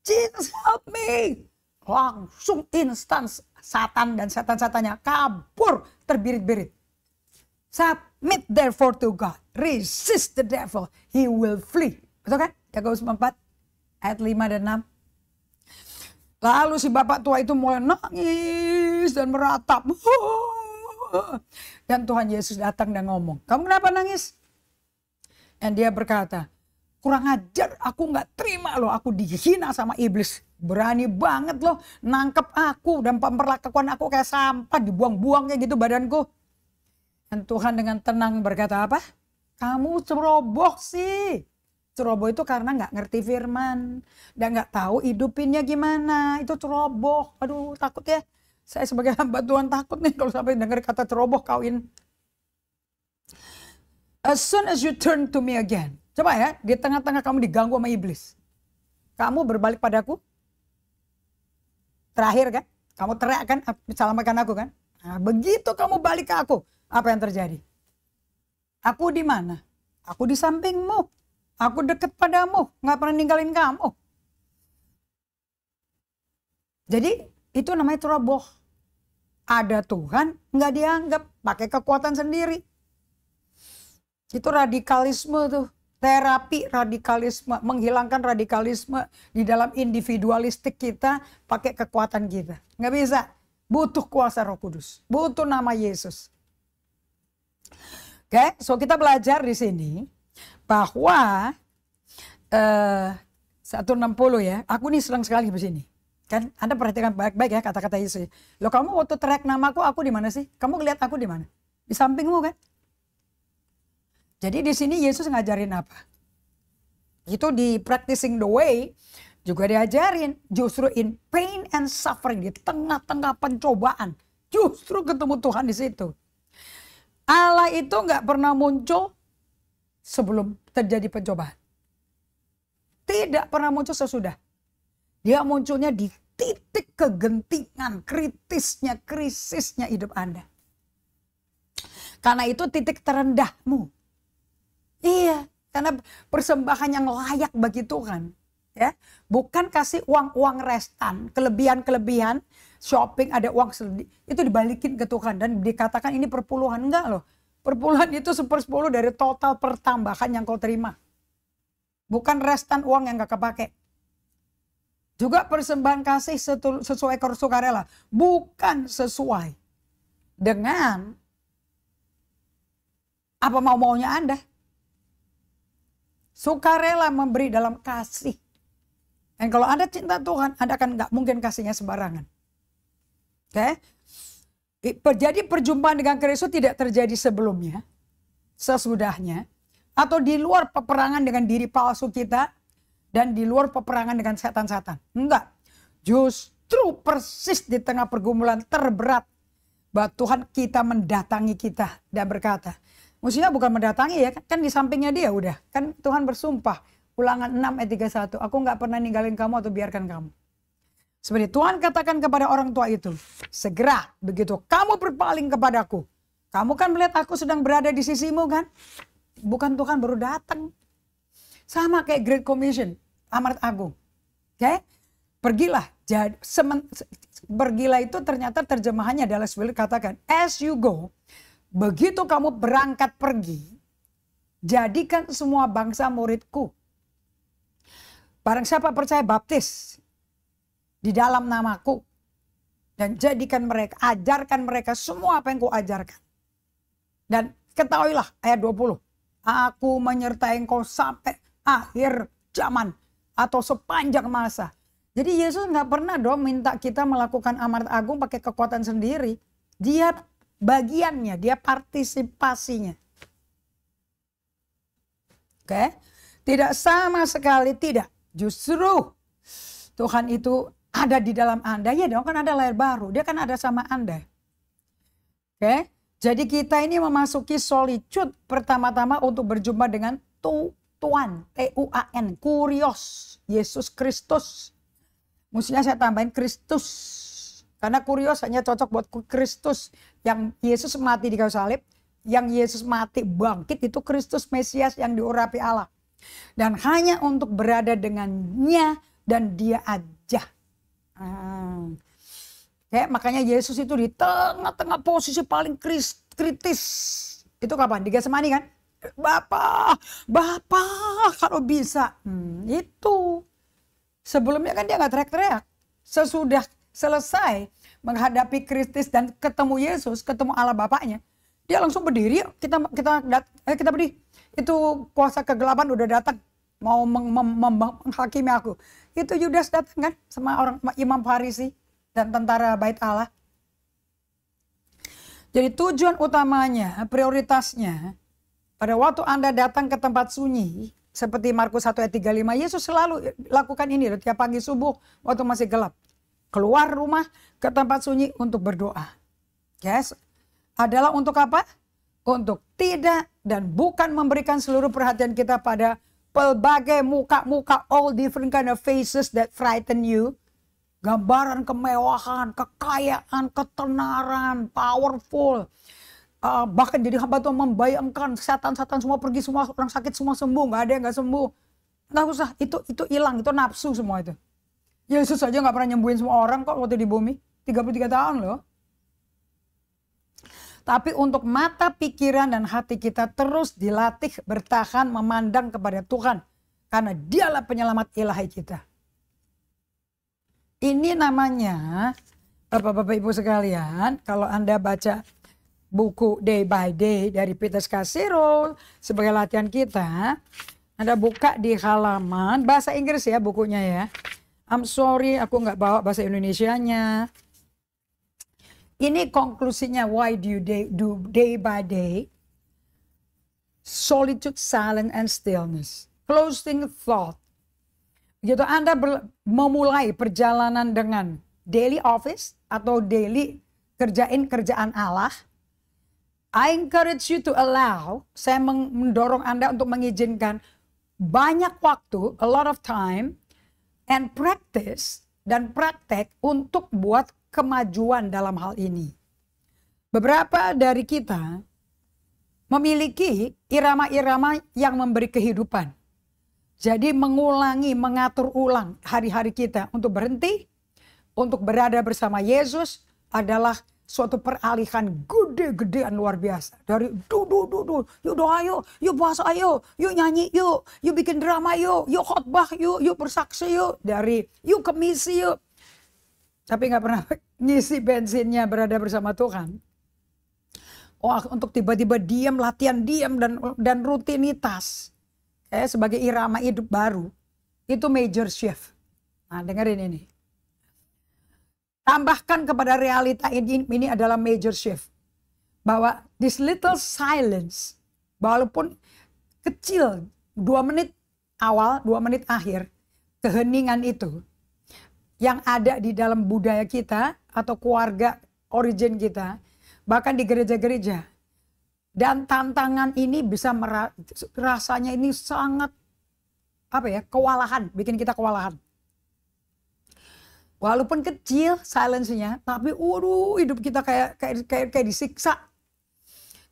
Jesus help me. Langsung instan Satan dan setan-setannya kabur terbirit-birit. Submit therefore to God. Resist the devil. He will flee. Betul kan? Yakobus 4 ayat 5 dan 6. Lalu si bapak tua itu mulai nangis dan meratap. Dan Tuhan Yesus datang dan ngomong, kamu kenapa nangis? Dan dia berkata, kurang ajar, aku gak terima loh, aku dihina sama iblis. Berani banget loh nangkep aku dan memperlakukan aku kayak sampah, dibuang-buang kayak gitu badanku. Dan Tuhan dengan tenang berkata apa? Kamu ceroboh sih. Ceroboh itu karena gak ngerti firman dan gak tahu hidupinnya gimana. Itu ceroboh. Aduh takut ya. Saya sebagai hamba Tuhan takut nih kalau sampai dengar kata ceroboh kawin. As soon as you turn to me again. Coba ya, di tengah-tengah kamu diganggu sama iblis. Kamu berbalik padaku. Terakhir kan, kamu teriak kan, selamatkan aku kan. Nah, begitu kamu balik ke aku, apa yang terjadi? Aku di mana? Aku di sampingmu. Aku dekat padamu, gak pernah ninggalin kamu. Jadi itu namanya ceroboh. Ada Tuhan nggak dianggap, pakai kekuatan sendiri. Itu radikalisme tuh. terapi radikalisme, menghilangkan radikalisme di dalam individualistik kita pakai kekuatan kita. Nggak bisa. Butuh kuasa Roh Kudus. Butuh nama Yesus. Oke, so kita belajar di sini bahwa 160 ya. Aku nih senang sekali di sini. Kan Anda perhatikan baik-baik ya kata-kata Yesus. Loh, kamu waktu teriak namaku, aku di mana sih? Kamu lihat aku di mana? Di sampingmu kan? Jadi di sini Yesus ngajarin apa? Itu di practicing the way juga diajarin. Justru in pain and suffering, di tengah-tengah pencobaan, justru ketemu Tuhan di situ. Allah itu nggak pernah muncul sebelum terjadi pencobaan. Tidak pernah muncul sesudah. Dia munculnya di titik kegentingan, krisisnya hidup Anda. Karena itu titik terendahmu. Iya, karena persembahan yang layak bagi Tuhan. Ya, bukan kasih uang-uang restan, kelebihan-kelebihan, shopping ada uang itu dibalikin ke Tuhan dan dikatakan ini perpuluhan. Enggak loh, perpuluhan itu 1/10 dari total pertambahan yang kau terima. Bukan restan uang yang gak kepake. Juga persembahan kasih sesuai sukarela. Bukan sesuai dengan apa mau-maunya Anda. Sukarela memberi dalam kasih. Dan kalau Anda cinta Tuhan, Anda akan gak mungkin kasihnya sembarangan. Oke? Jadi perjumpaan dengan Kristus tidak terjadi sebelumnya, sesudahnya, atau di luar peperangan dengan diri palsu kita dan di luar peperangan dengan setan-setan. Enggak. Justru persis di tengah pergumulan terberat bahwa Tuhan kita mendatangi kita dan berkata, maksudnya bukan mendatangi ya, kan di sampingnya dia udah. Kan Tuhan bersumpah, Ulangan 6 ayat 31, aku gak pernah ninggalin kamu atau biarkan kamu. Seperti Tuhan katakan kepada orang tua itu, segera begitu kamu berpaling kepadaku. Kamu kan melihat aku sedang berada di sisimu kan? Bukan Tuhan baru datang. Sama kayak Great Commission, amanat agung. Oke? Pergilah. Pergilah itu ternyata terjemahannya adalah seperti katakan, as you go, begitu kamu berangkat pergi, jadikan semua bangsa muridku. Barang siapa percaya baptis di dalam namaku. Dan jadikan mereka, ajarkan mereka semua apa yang ku ajarkan. Dan ketahuilah ayat 20. Aku menyertai engkau sampai akhir zaman atau sepanjang masa. Jadi Yesus nggak pernah dong minta kita melakukan amanat agung pakai kekuatan sendiri. Dia bagiannya, dia partisipasinya. Oke? Tidak sama sekali tidak. Justru Tuhan itu ada di dalam Anda. Ya dong, kan ada lahir baru. Dia kan ada sama Anda. Oke? Jadi kita ini memasuki solitude pertama-tama untuk berjumpa dengan Tuhan, T-U-A-N, Kurios, Yesus Kristus. Mestinya saya tambahin Kristus. Karena Kurios hanya cocok buat Kristus. Yang Yesus mati di kayu salib, yang Yesus mati bangkit itu Kristus Mesias yang diurapi Allah. Dan hanya untuk berada dengannya dan dia aja. Makanya Yesus itu di tengah-tengah posisi paling kritis. Itu kapan? Di Getsemani kan? Bapak kalau bisa. Itu. Sebelumnya kan dia gak teriak-teriak. Sesudah selesai menghadapi kritis dan ketemu Yesus, ketemu Allah Bapaknya. Dia langsung berdiri, kita berdiri. Itu kuasa kegelapan udah datang. Mau menghakimi aku. Itu Yudas datang kan sama orang Imam Farisi dan tentara bait Allah. Jadi tujuan utamanya, prioritasnya, pada waktu Anda datang ke tempat sunyi, seperti Markus 1 ayat 35, Yesus selalu lakukan ini tiap pagi subuh waktu masih gelap. Keluar rumah ke tempat sunyi untuk berdoa. Yes. Adalah untuk apa? Untuk tidak dan bukan memberikan seluruh perhatian kita pada pelbagai muka-muka, all different kind of faces that frighten you. Gambaran kemewahan, kekayaan, ketenaran, powerful. Bahkan jadi hamba Tuhan membayangkan setan-setan semua pergi, semua orang sakit semua sembuh. Gak ada yang gak sembuh. Gak usah, itu hilang, itu nafsu semua itu. Yesus aja gak pernah nyembuhin semua orang kok waktu di bumi. 33 tahun loh. Tapi untuk mata, pikiran, dan hati kita terus dilatih bertahan memandang kepada Tuhan. Karena dialah penyelamat ilahi kita. Ini namanya, Bapak-Bapak Ibu sekalian, kalau Anda baca buku Day by Day dari Peter Scazzero sebagai latihan kita, Anda buka di halaman, bahasa Inggris ya bukunya ya. I'm sorry, aku nggak bawa bahasa Indonesianya. Ini konklusinya, why do you do day by day? Solitude, silence, and stillness. Closing thought. Gitu Anda memulai perjalanan dengan daily office atau daily kerjaan Allah. I encourage you to allow, saya mendorong Anda untuk mengizinkan banyak waktu, a lot of time, and practice, dan praktek untuk buat kemajuan dalam hal ini. Beberapa dari kita memiliki irama-irama yang memberi kehidupan. Jadi mengulangi, mengatur ulang hari-hari kita untuk berhenti, untuk berada bersama Yesus adalah suatu peralihan gede-gedean luar biasa. Dari yuk doa yuk, yuk puasa yuk, yuk nyanyi yuk, yuk bikin drama yuk, yuk khotbah yuk, yuk bersaksi yuk, dari yuk ke misi yuk. Tapi nggak pernah ngisi bensinnya berada bersama Tuhan. Oh, untuk tiba-tiba diam, latihan diam dan rutinitas. Sebagai irama hidup baru, itu major shift. Nah, dengerin ini. Tambahkan kepada realita ini adalah major shift. Bahwa this little silence, walaupun kecil, 2 menit awal, 2 menit akhir, keheningan itu, yang ada di dalam budaya kita, atau keluarga origin kita, bahkan di gereja-gereja. Dan tantangan ini bisa rasanya ini sangat kewalahan, bikin kita kewalahan. Walaupun kecil silence-nya, tapi hidup kita kayak disiksa.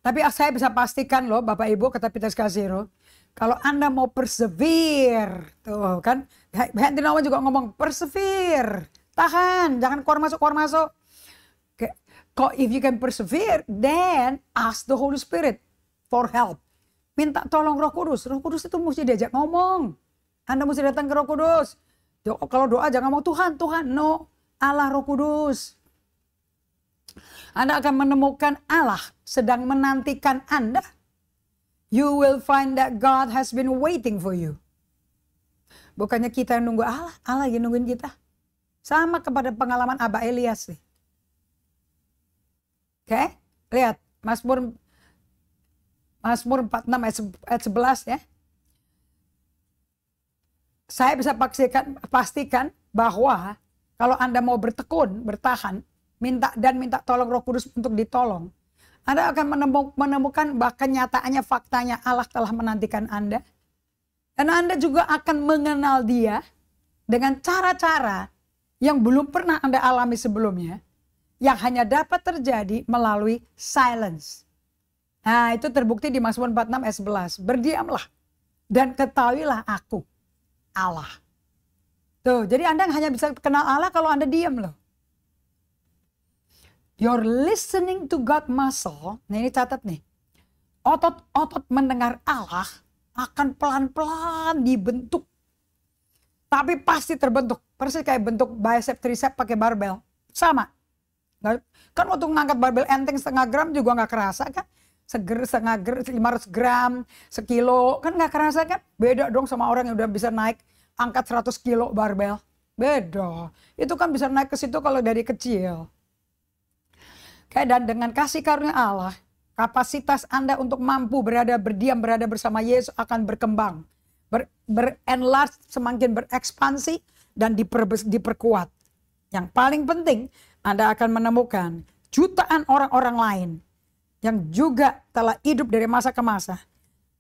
Tapi saya bisa pastikan loh Bapak Ibu, kata Peter Scazzero, kalau Anda mau persevere, tuh kan, Henry Nouwen juga ngomong persevere, tahan, jangan keluar masuk. If you can persevere, then ask the Holy Spirit for help. Minta tolong Roh Kudus. Roh Kudus itu mesti diajak ngomong. Anda mesti datang ke Roh Kudus. Kalau doa jangan ngomong Tuhan, no. Allah Roh Kudus. Anda akan menemukan Allah sedang menantikan Anda. You will find that God has been waiting for you. Bukannya kita yang nunggu Allah, Allah yang nungguin kita. Sama kepada pengalaman Abah Elias nih. Oke, lihat Mazmur 46 ayat 11 ya. Saya bisa pastikan bahwa kalau Anda mau bertekun, bertahan, minta tolong Roh Kudus untuk ditolong, Anda akan menemukan bahkan kenyataannya, faktanya Allah telah menantikan Anda. Dan Anda juga akan mengenal Dia dengan cara-cara yang belum pernah Anda alami sebelumnya, yang hanya dapat terjadi melalui silence. Nah, itu terbukti di Mazmur 46 ayat 11. Berdiamlah dan ketahuilah aku Allah. Tuh, jadi Anda hanya bisa kenal Allah kalau Anda diam loh. Your listening to God muscle, nah ini catat nih. Otot-otot mendengar Allah akan pelan-pelan dibentuk. Tapi pasti terbentuk. Persis kayak bentuk bicep tricep pakai barbel. Sama. Kan waktu ngangkat barbel enteng 0,5 gram juga nggak kerasa kan, 500 gram, sekilo kan nggak kerasa kan. Beda dong sama orang yang udah bisa naik angkat 100 kilo barbel, beda. Itu kan bisa naik ke situ kalau dari kecil. Dan dengan kasih karunia Allah, kapasitas Anda untuk mampu berdiam bersama Yesus akan berkembang, berenlarge, semakin berekspansi dan diperkuat. Yang paling penting, Anda akan menemukan jutaan orang-orang lain yang juga telah hidup dari masa ke masa,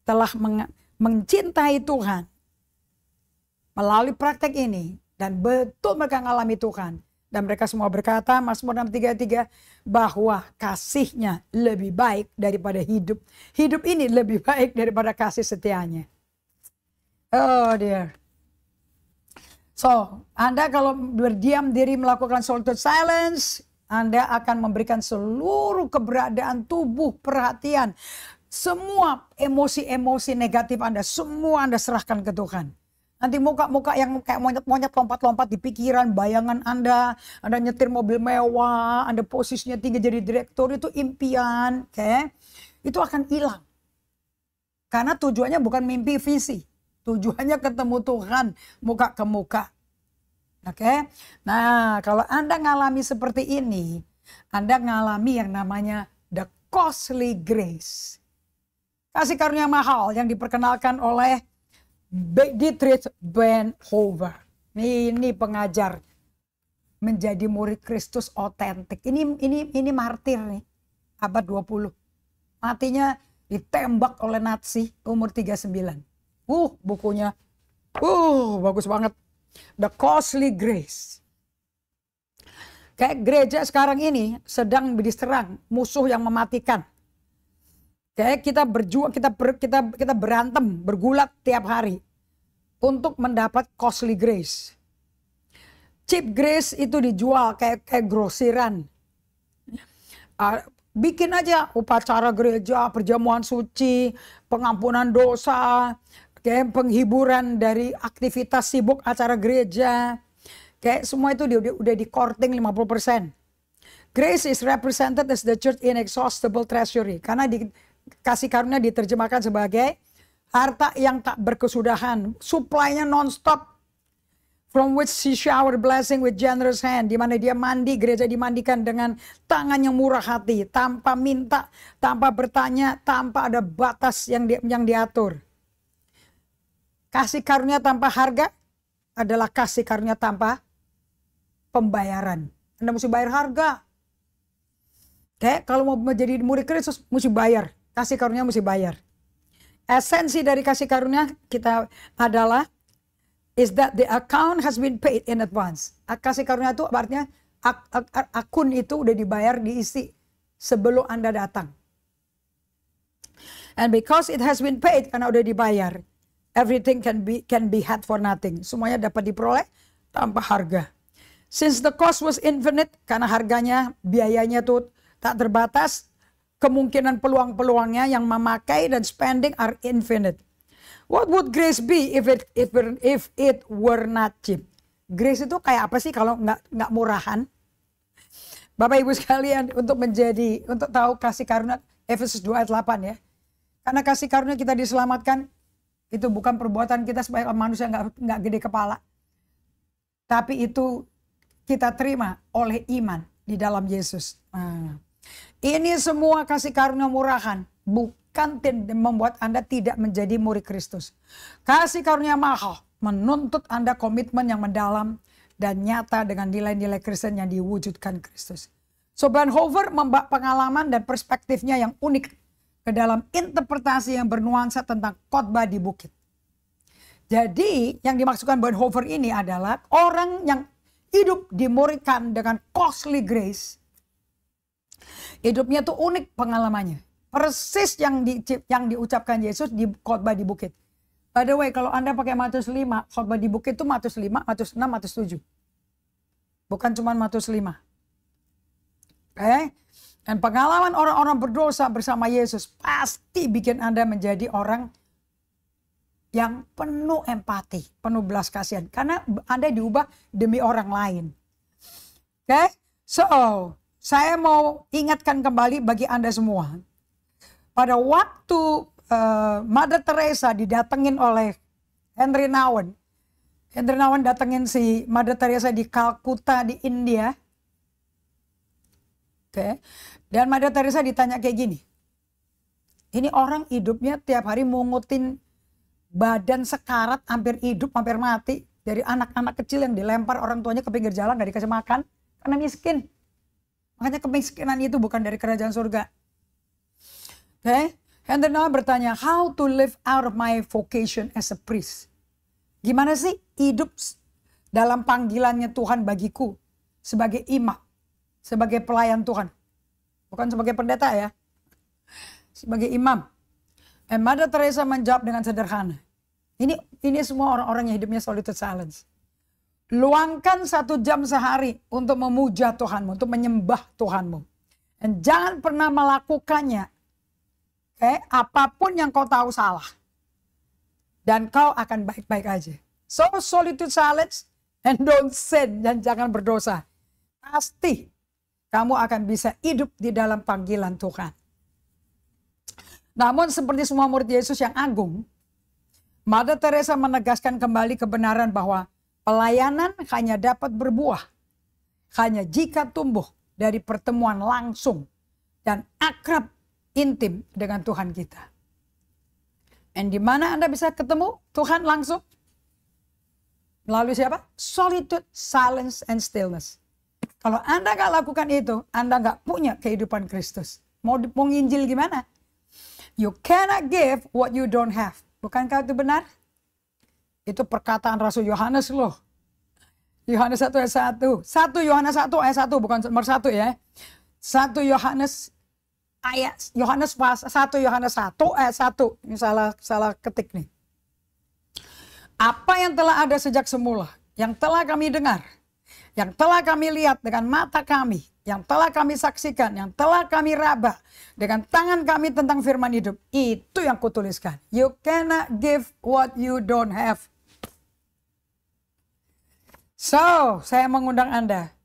telah mencintai Tuhan melalui praktek ini, dan betul mereka mengalami Tuhan. Dan mereka semua berkata, Mazmur 6:33, bahwa kasihnya lebih baik daripada hidup. Hidup ini lebih baik daripada kasih setianya. Oh dear. So, Anda kalau berdiam diri melakukan solitude silence, Anda akan memberikan seluruh keberadaan tubuh, perhatian, semua emosi-emosi negatif Anda, semua Anda serahkan ke Tuhan. Nanti muka-muka yang kayak monyet-monyet lompat-lompat di pikiran, bayangan Anda nyetir mobil mewah, Anda posisinya tinggi jadi direktur, itu impian, oke? Itu akan hilang. Karena tujuannya bukan mimpi visi, tujuannya ketemu Tuhan muka ke muka. Oke? Nah, kalau Anda ngalami seperti ini, Anda ngalami yang namanya the costly grace. Kasih karunia mahal yang diperkenalkan oleh Dietrich Bonhoeffer. Ini pengajar menjadi murid Kristus otentik. Ini martir nih, abad 20. Matinya ditembak oleh Nazi umur 39. Bukunya. Bagus banget. The Costly Grace. Kayak gereja sekarang ini sedang diserang musuh yang mematikan. Kayak kita berjuang, kita berantem, bergulat tiap hari untuk mendapat costly grace. Cheap grace itu dijual kayak grosiran. Bikin aja upacara gereja, perjamuan suci, pengampunan dosa, kayak penghiburan dari aktivitas sibuk acara gereja. Kayak semua itu udah di korting 50%. Grace is represented as the church inexhaustible treasury. Karena kasih karunia diterjemahkan sebagai harta yang tak berkesudahan. Supply-nya non-stop. From which she shower blessing with generous hand. Di mana dia mandi, gereja dimandikan dengan tangan yang murah hati. Tanpa minta, tanpa bertanya, tanpa ada batas yang diatur. Kasih karunia tanpa harga adalah kasih karunia tanpa pembayaran. Anda mesti bayar harga. Kayak kalau mau menjadi murid Kristus mesti bayar. Kasih karunia mesti bayar. Esensi dari kasih karunia kita adalah is that the account has been paid in advance. Kasih karunia itu artinya akun itu udah dibayar, diisi sebelum Anda datang. And because it has been paid, karena udah dibayar, everything can be had for nothing. Semuanya dapat diperoleh tanpa harga. Since the cost was infinite, karena harganya, biayanya tuh tak terbatas, kemungkinan peluang-peluangnya yang memakai dan spending are infinite. What would grace be if it were not cheap? Grace itu kayak apa sih kalau nggak murahan? Bapak Ibu sekalian, untuk tahu kasih karunia, Efesus 2 ayat 8 ya. Karena kasih karunia kita diselamatkan, itu bukan perbuatan kita sebagai manusia nggak gede kepala. Tapi itu kita terima oleh iman di dalam Yesus. Ini semua kasih karunia murahan, bukan membuat Anda tidak menjadi murid Kristus. Kasih karunia mahal menuntut Anda komitmen yang mendalam dan nyata dengan nilai-nilai Kristen yang diwujudkan Kristus. So Bonhoeffer membawa pengalaman dan perspektifnya yang unik ke dalam interpretasi yang bernuansa tentang khotbah di bukit. Jadi yang dimaksudkan Bonhoeffer ini adalah orang yang hidup dimuridkan dengan costly grace. Hidupnya tuh unik pengalamannya. Persis yang diucapkan Yesus di khotbah di bukit. By the way, kalau Anda pakai Matius 5, khotbah di bukit itu Matius 5, Matius 6, Matius 7. Bukan cuma Matius 5. Oke? Dan pengalaman orang-orang berdosa bersama Yesus pasti bikin Anda menjadi orang yang penuh empati, penuh belas kasihan. Karena Anda diubah demi orang lain. Oke? So, saya mau ingatkan kembali bagi Anda semua. Pada waktu Mother Teresa didatengin oleh Henry Nouwen. Henry Nouwen datengin si Mother Teresa di Calcutta di India. Oke. Dan Mother Teresa ditanya kayak gini. Ini orang hidupnya tiap hari mungutin badan sekarat, hampir hidup, hampir mati. Dari anak-anak kecil yang dilempar orang tuanya ke pinggir jalan, gak dikasih makan. Karena miskin. Makanya kemiskinan itu bukan dari kerajaan surga. Oke. Henry Nouwen bertanya, how to live out of my vocation as a priest? Gimana sih hidup dalam panggilannya Tuhan bagiku sebagai imam, sebagai pelayan Tuhan. Bukan sebagai pendeta ya. Sebagai imam. And Mother Teresa menjawab dengan sederhana. Ini semua orang-orang yang hidupnya solitude silence. Luangkan 1 jam sehari untuk memuja Tuhanmu, untuk menyembah Tuhanmu. Dan jangan pernah melakukannya. Apapun yang kau tahu salah. Dan kau akan baik-baik aja. So solitude silence and don't sin. Dan jangan berdosa. Pasti kamu akan bisa hidup di dalam panggilan Tuhan. Namun seperti semua murid Yesus yang agung, Mother Teresa menegaskan kembali kebenaran bahwa pelayanan hanya dapat berbuah hanya jika tumbuh dari pertemuan langsung dan akrab intim dengan Tuhan kita. Dan di mana Anda bisa ketemu Tuhan langsung? Melalui siapa? Solitude, silence, and stillness. Kalau Anda nggak lakukan itu, Anda nggak punya kehidupan Kristus. Mau nginjil gimana? You cannot give what you don't have. Bukankah itu benar? Itu perkataan Rasul Yohanes loh. Yohanes 1 ayat 1. 1 Yohanes 1 ayat 1, bukan nomor 1 ya. 1 Yohanes ayat Yohanes 1 Yohanes 1 ayat 1. Ini salah ketik nih. Apa yang telah ada sejak semula, yang telah kami dengar, yang telah kami lihat dengan mata kami, yang telah kami saksikan, yang telah kami raba dengan tangan kami tentang firman hidup, itu yang kutuliskan. You cannot give what you don't have. So, saya mengundang Anda.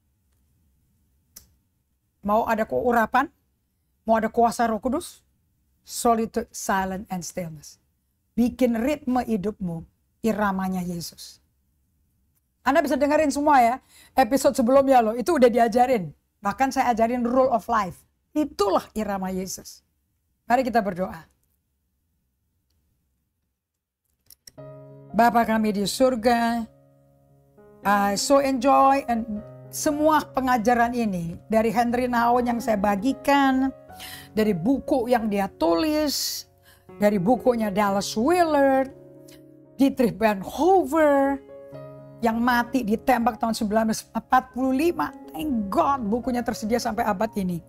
Mau ada keurapan? Mau ada kuasa Roh Kudus? Solitude, silence, and stillness. Bikin ritme hidupmu iramanya Yesus. Anda bisa dengerin semua ya. Episode sebelumnya loh, itu udah diajarin. Bahkan saya ajarin rule of life. Itulah irama Yesus. Mari kita berdoa. Bapa kami di surga, I so enjoy and semua pengajaran ini dari Henry Nouwen yang saya bagikan, dari buku yang dia tulis, dari bukunya Dallas Willard, Dietrich Bonhoeffer yang mati ditembak tahun 1945. Thank God bukunya tersedia sampai abad ini.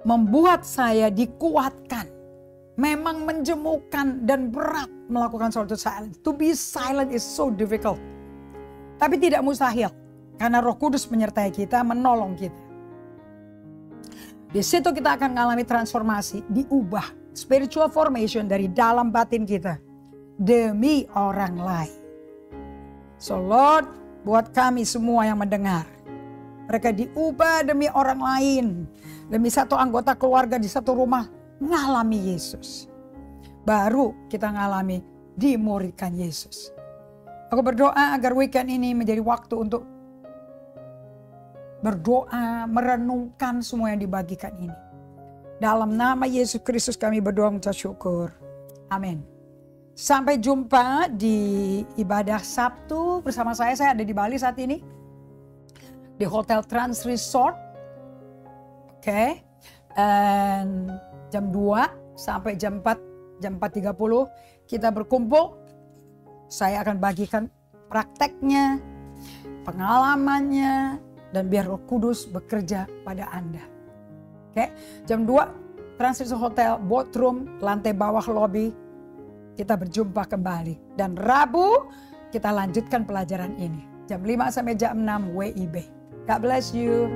Membuat saya dikuatkan. Memang menjemukan dan berat melakukan solitude silence. To be silent is so difficult. Tapi tidak mustahil. Karena Roh Kudus menyertai kita, menolong kita. Di situ kita akan mengalami transformasi, diubah. Spiritual formation dari dalam batin kita. Demi orang lain. So Lord, buat kami semua yang mendengar. Mereka diubah demi orang lain. Demi satu anggota keluarga di satu rumah. Ngalami Yesus. Baru kita ngalami dimuridkan Yesus. Aku berdoa agar weekend ini menjadi waktu untuk berdoa, merenungkan semua yang dibagikan ini. Dalam nama Yesus Kristus kami berdoa mengucap syukur. Amin. Sampai jumpa di ibadah Sabtu bersama saya. Saya ada di Bali saat ini. Di Hotel Trans Resort. Oke. Dan jam 2 sampai jam 4.30 kita berkumpul. Saya akan bagikan prakteknya, pengalamannya, dan biar Roh Kudus bekerja pada Anda. Oke, jam 2 Trans Resort Hotel, boardroom, lantai bawah lobby. Kita berjumpa kembali. Dan Rabu kita lanjutkan pelajaran ini. Jam 5 sampai jam 6 WIB. God bless you.